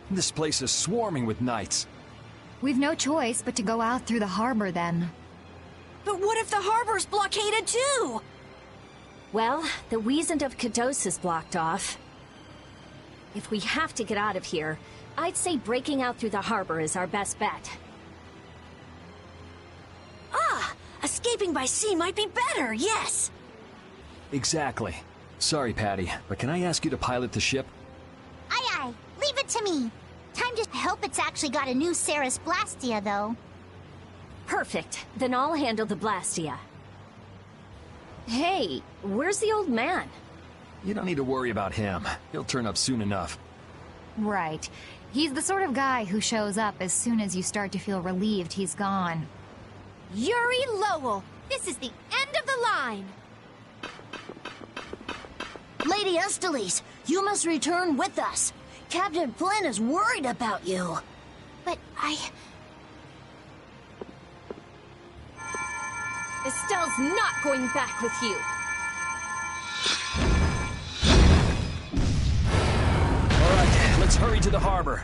This place is swarming with knights. We've no choice but to go out through the harbor then. But what if the harbor's blockaded too? Well, the Wiesent of Kados is blocked off. If we have to get out of here, I'd say breaking out through the harbor is our best bet. Ah! Escaping by sea might be better, yes! Exactly. Sorry, Patty, but can I ask you to pilot the ship? Aye aye, leave it to me. Time to hope it's actually got a new Ceres Blastia, though. Perfect. Then I'll handle the Blastia. Hey, where's the old man? You don't need to worry about him. He'll turn up soon enough. Right. He's the sort of guy who shows up as soon as you start to feel relieved he's gone. Yuri Lowell, this is the end of the line. Lady Estelies, you must return with us. Captain Flynn is worried about you. But Estelle's not going back with you. All right, let's hurry to the harbor.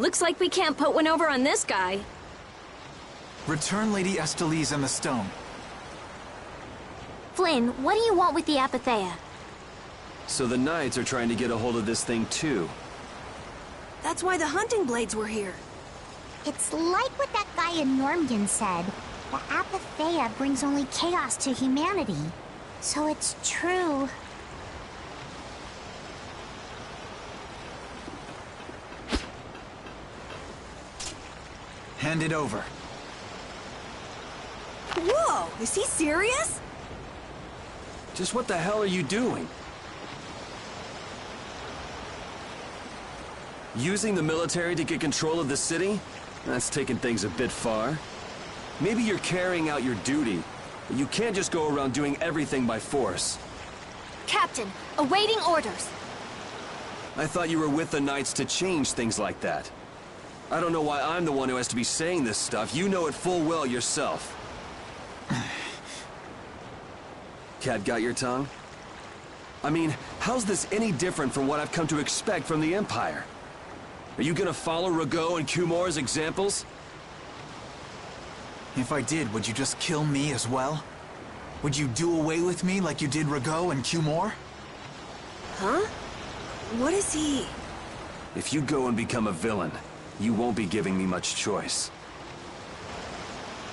Looks like we can't put one over on this guy. Return Lady Estelies and the stone. Flynn, what do you want with the Apatheia? So the Knights are trying to get a hold of this thing too. That's why the hunting blades were here. it's like what that guy in Normgen said. The Apatheia brings only chaos to humanity. So it's true. Hand it over. Whoa, is he serious? Just what the hell are you doing? Using the military to get control of the city? That's taking things a bit far. Maybe you're carrying out your duty, but you can't just go around doing everything by force. Captain, awaiting orders. I thought you were with the Knights to change things like that. I don't know why I'm the one who has to be saying this stuff. You know it full well yourself. Cat got your tongue? I mean, how's this any different from what I've come to expect from the Empire? Are you gonna follow Rago and Kumor's examples? If I did, would you just kill me as well? Would you do away with me like you did Rago and Kumor? Huh? What is he? If you go and become a villain, you won't be giving me much choice.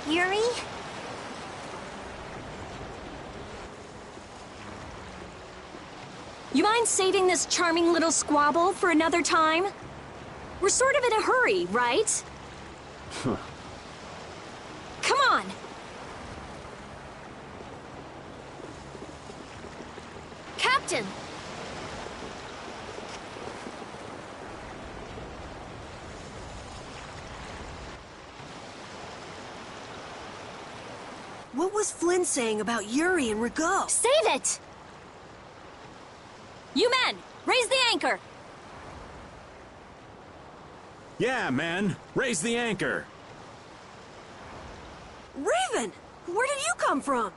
Yuri? You mind saving this charming little squabble for another time? We're sort of in a hurry, right? Come on! Captain! What was Flynn saying about Yuri and Rago? Save it! You men, raise the anchor! Yeah, man. Raise the anchor. Raven! Where did you come from?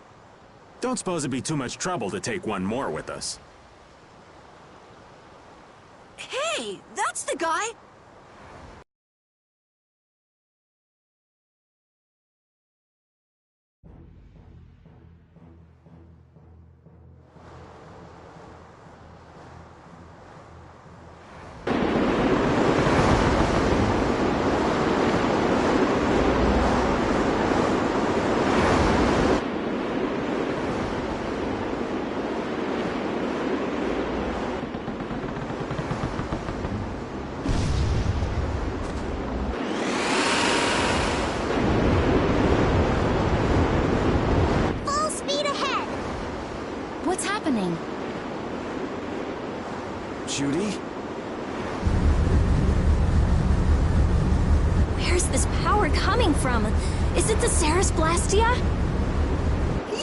Don't suppose it'd be too much trouble to take one more with us. Hey, that's the guy! we're coming from. Is it the Ceres Blastia?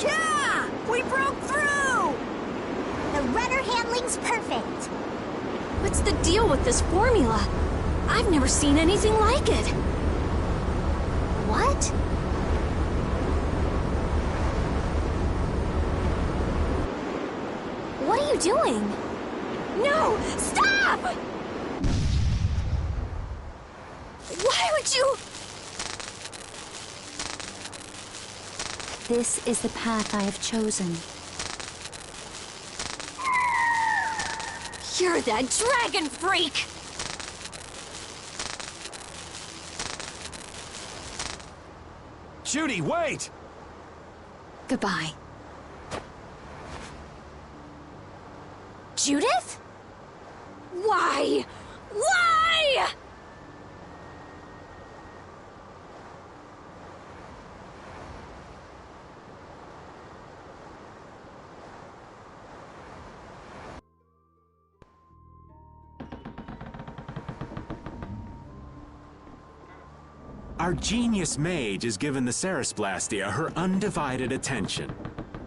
Yeah! We broke through! The rudder handling's perfect. What's the deal with this formula? I've never seen anything like it. What? What are you doing? No! Stop! Why would you... This is the path I have chosen. You're that dragon freak! Judy, wait! Goodbye. Judith? Why? Why? Our genius mage is giving the Ceres Blastia her undivided attention.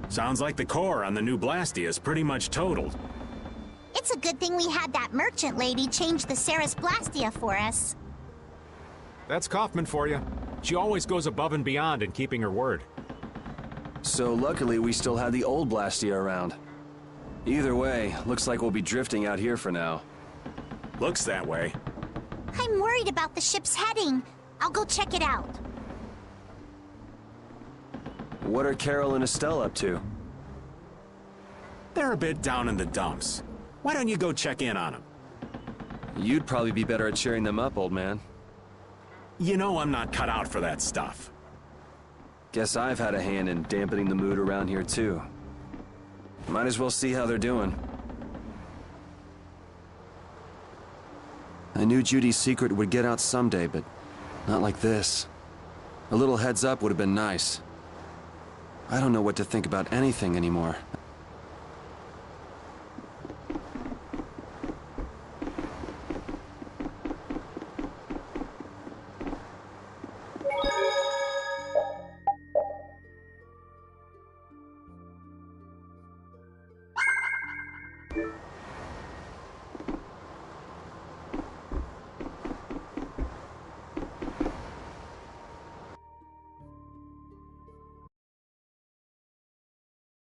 Sounds like the core on the new Blastia is pretty much totaled. It's a good thing we had that merchant lady change the Ceres Blastia for us. That's Kaufman for you. She always goes above and beyond in keeping her word. So luckily we still had the old Blastia around. Either way, looks like we'll be drifting out here for now. Looks that way. I'm worried about the ship's heading. I'll go check it out. What are Carol and Estelle up to? They're a bit down in the dumps. Why don't you go check in on them? You'd probably be better at cheering them up, old man. You know I'm not cut out for that stuff. Guess I've had a hand in dampening the mood around here, too. Might as well see how they're doing. I knew Judy's secret would get out someday, but not like this. A little heads up would have been nice. I don't know what to think about anything anymore.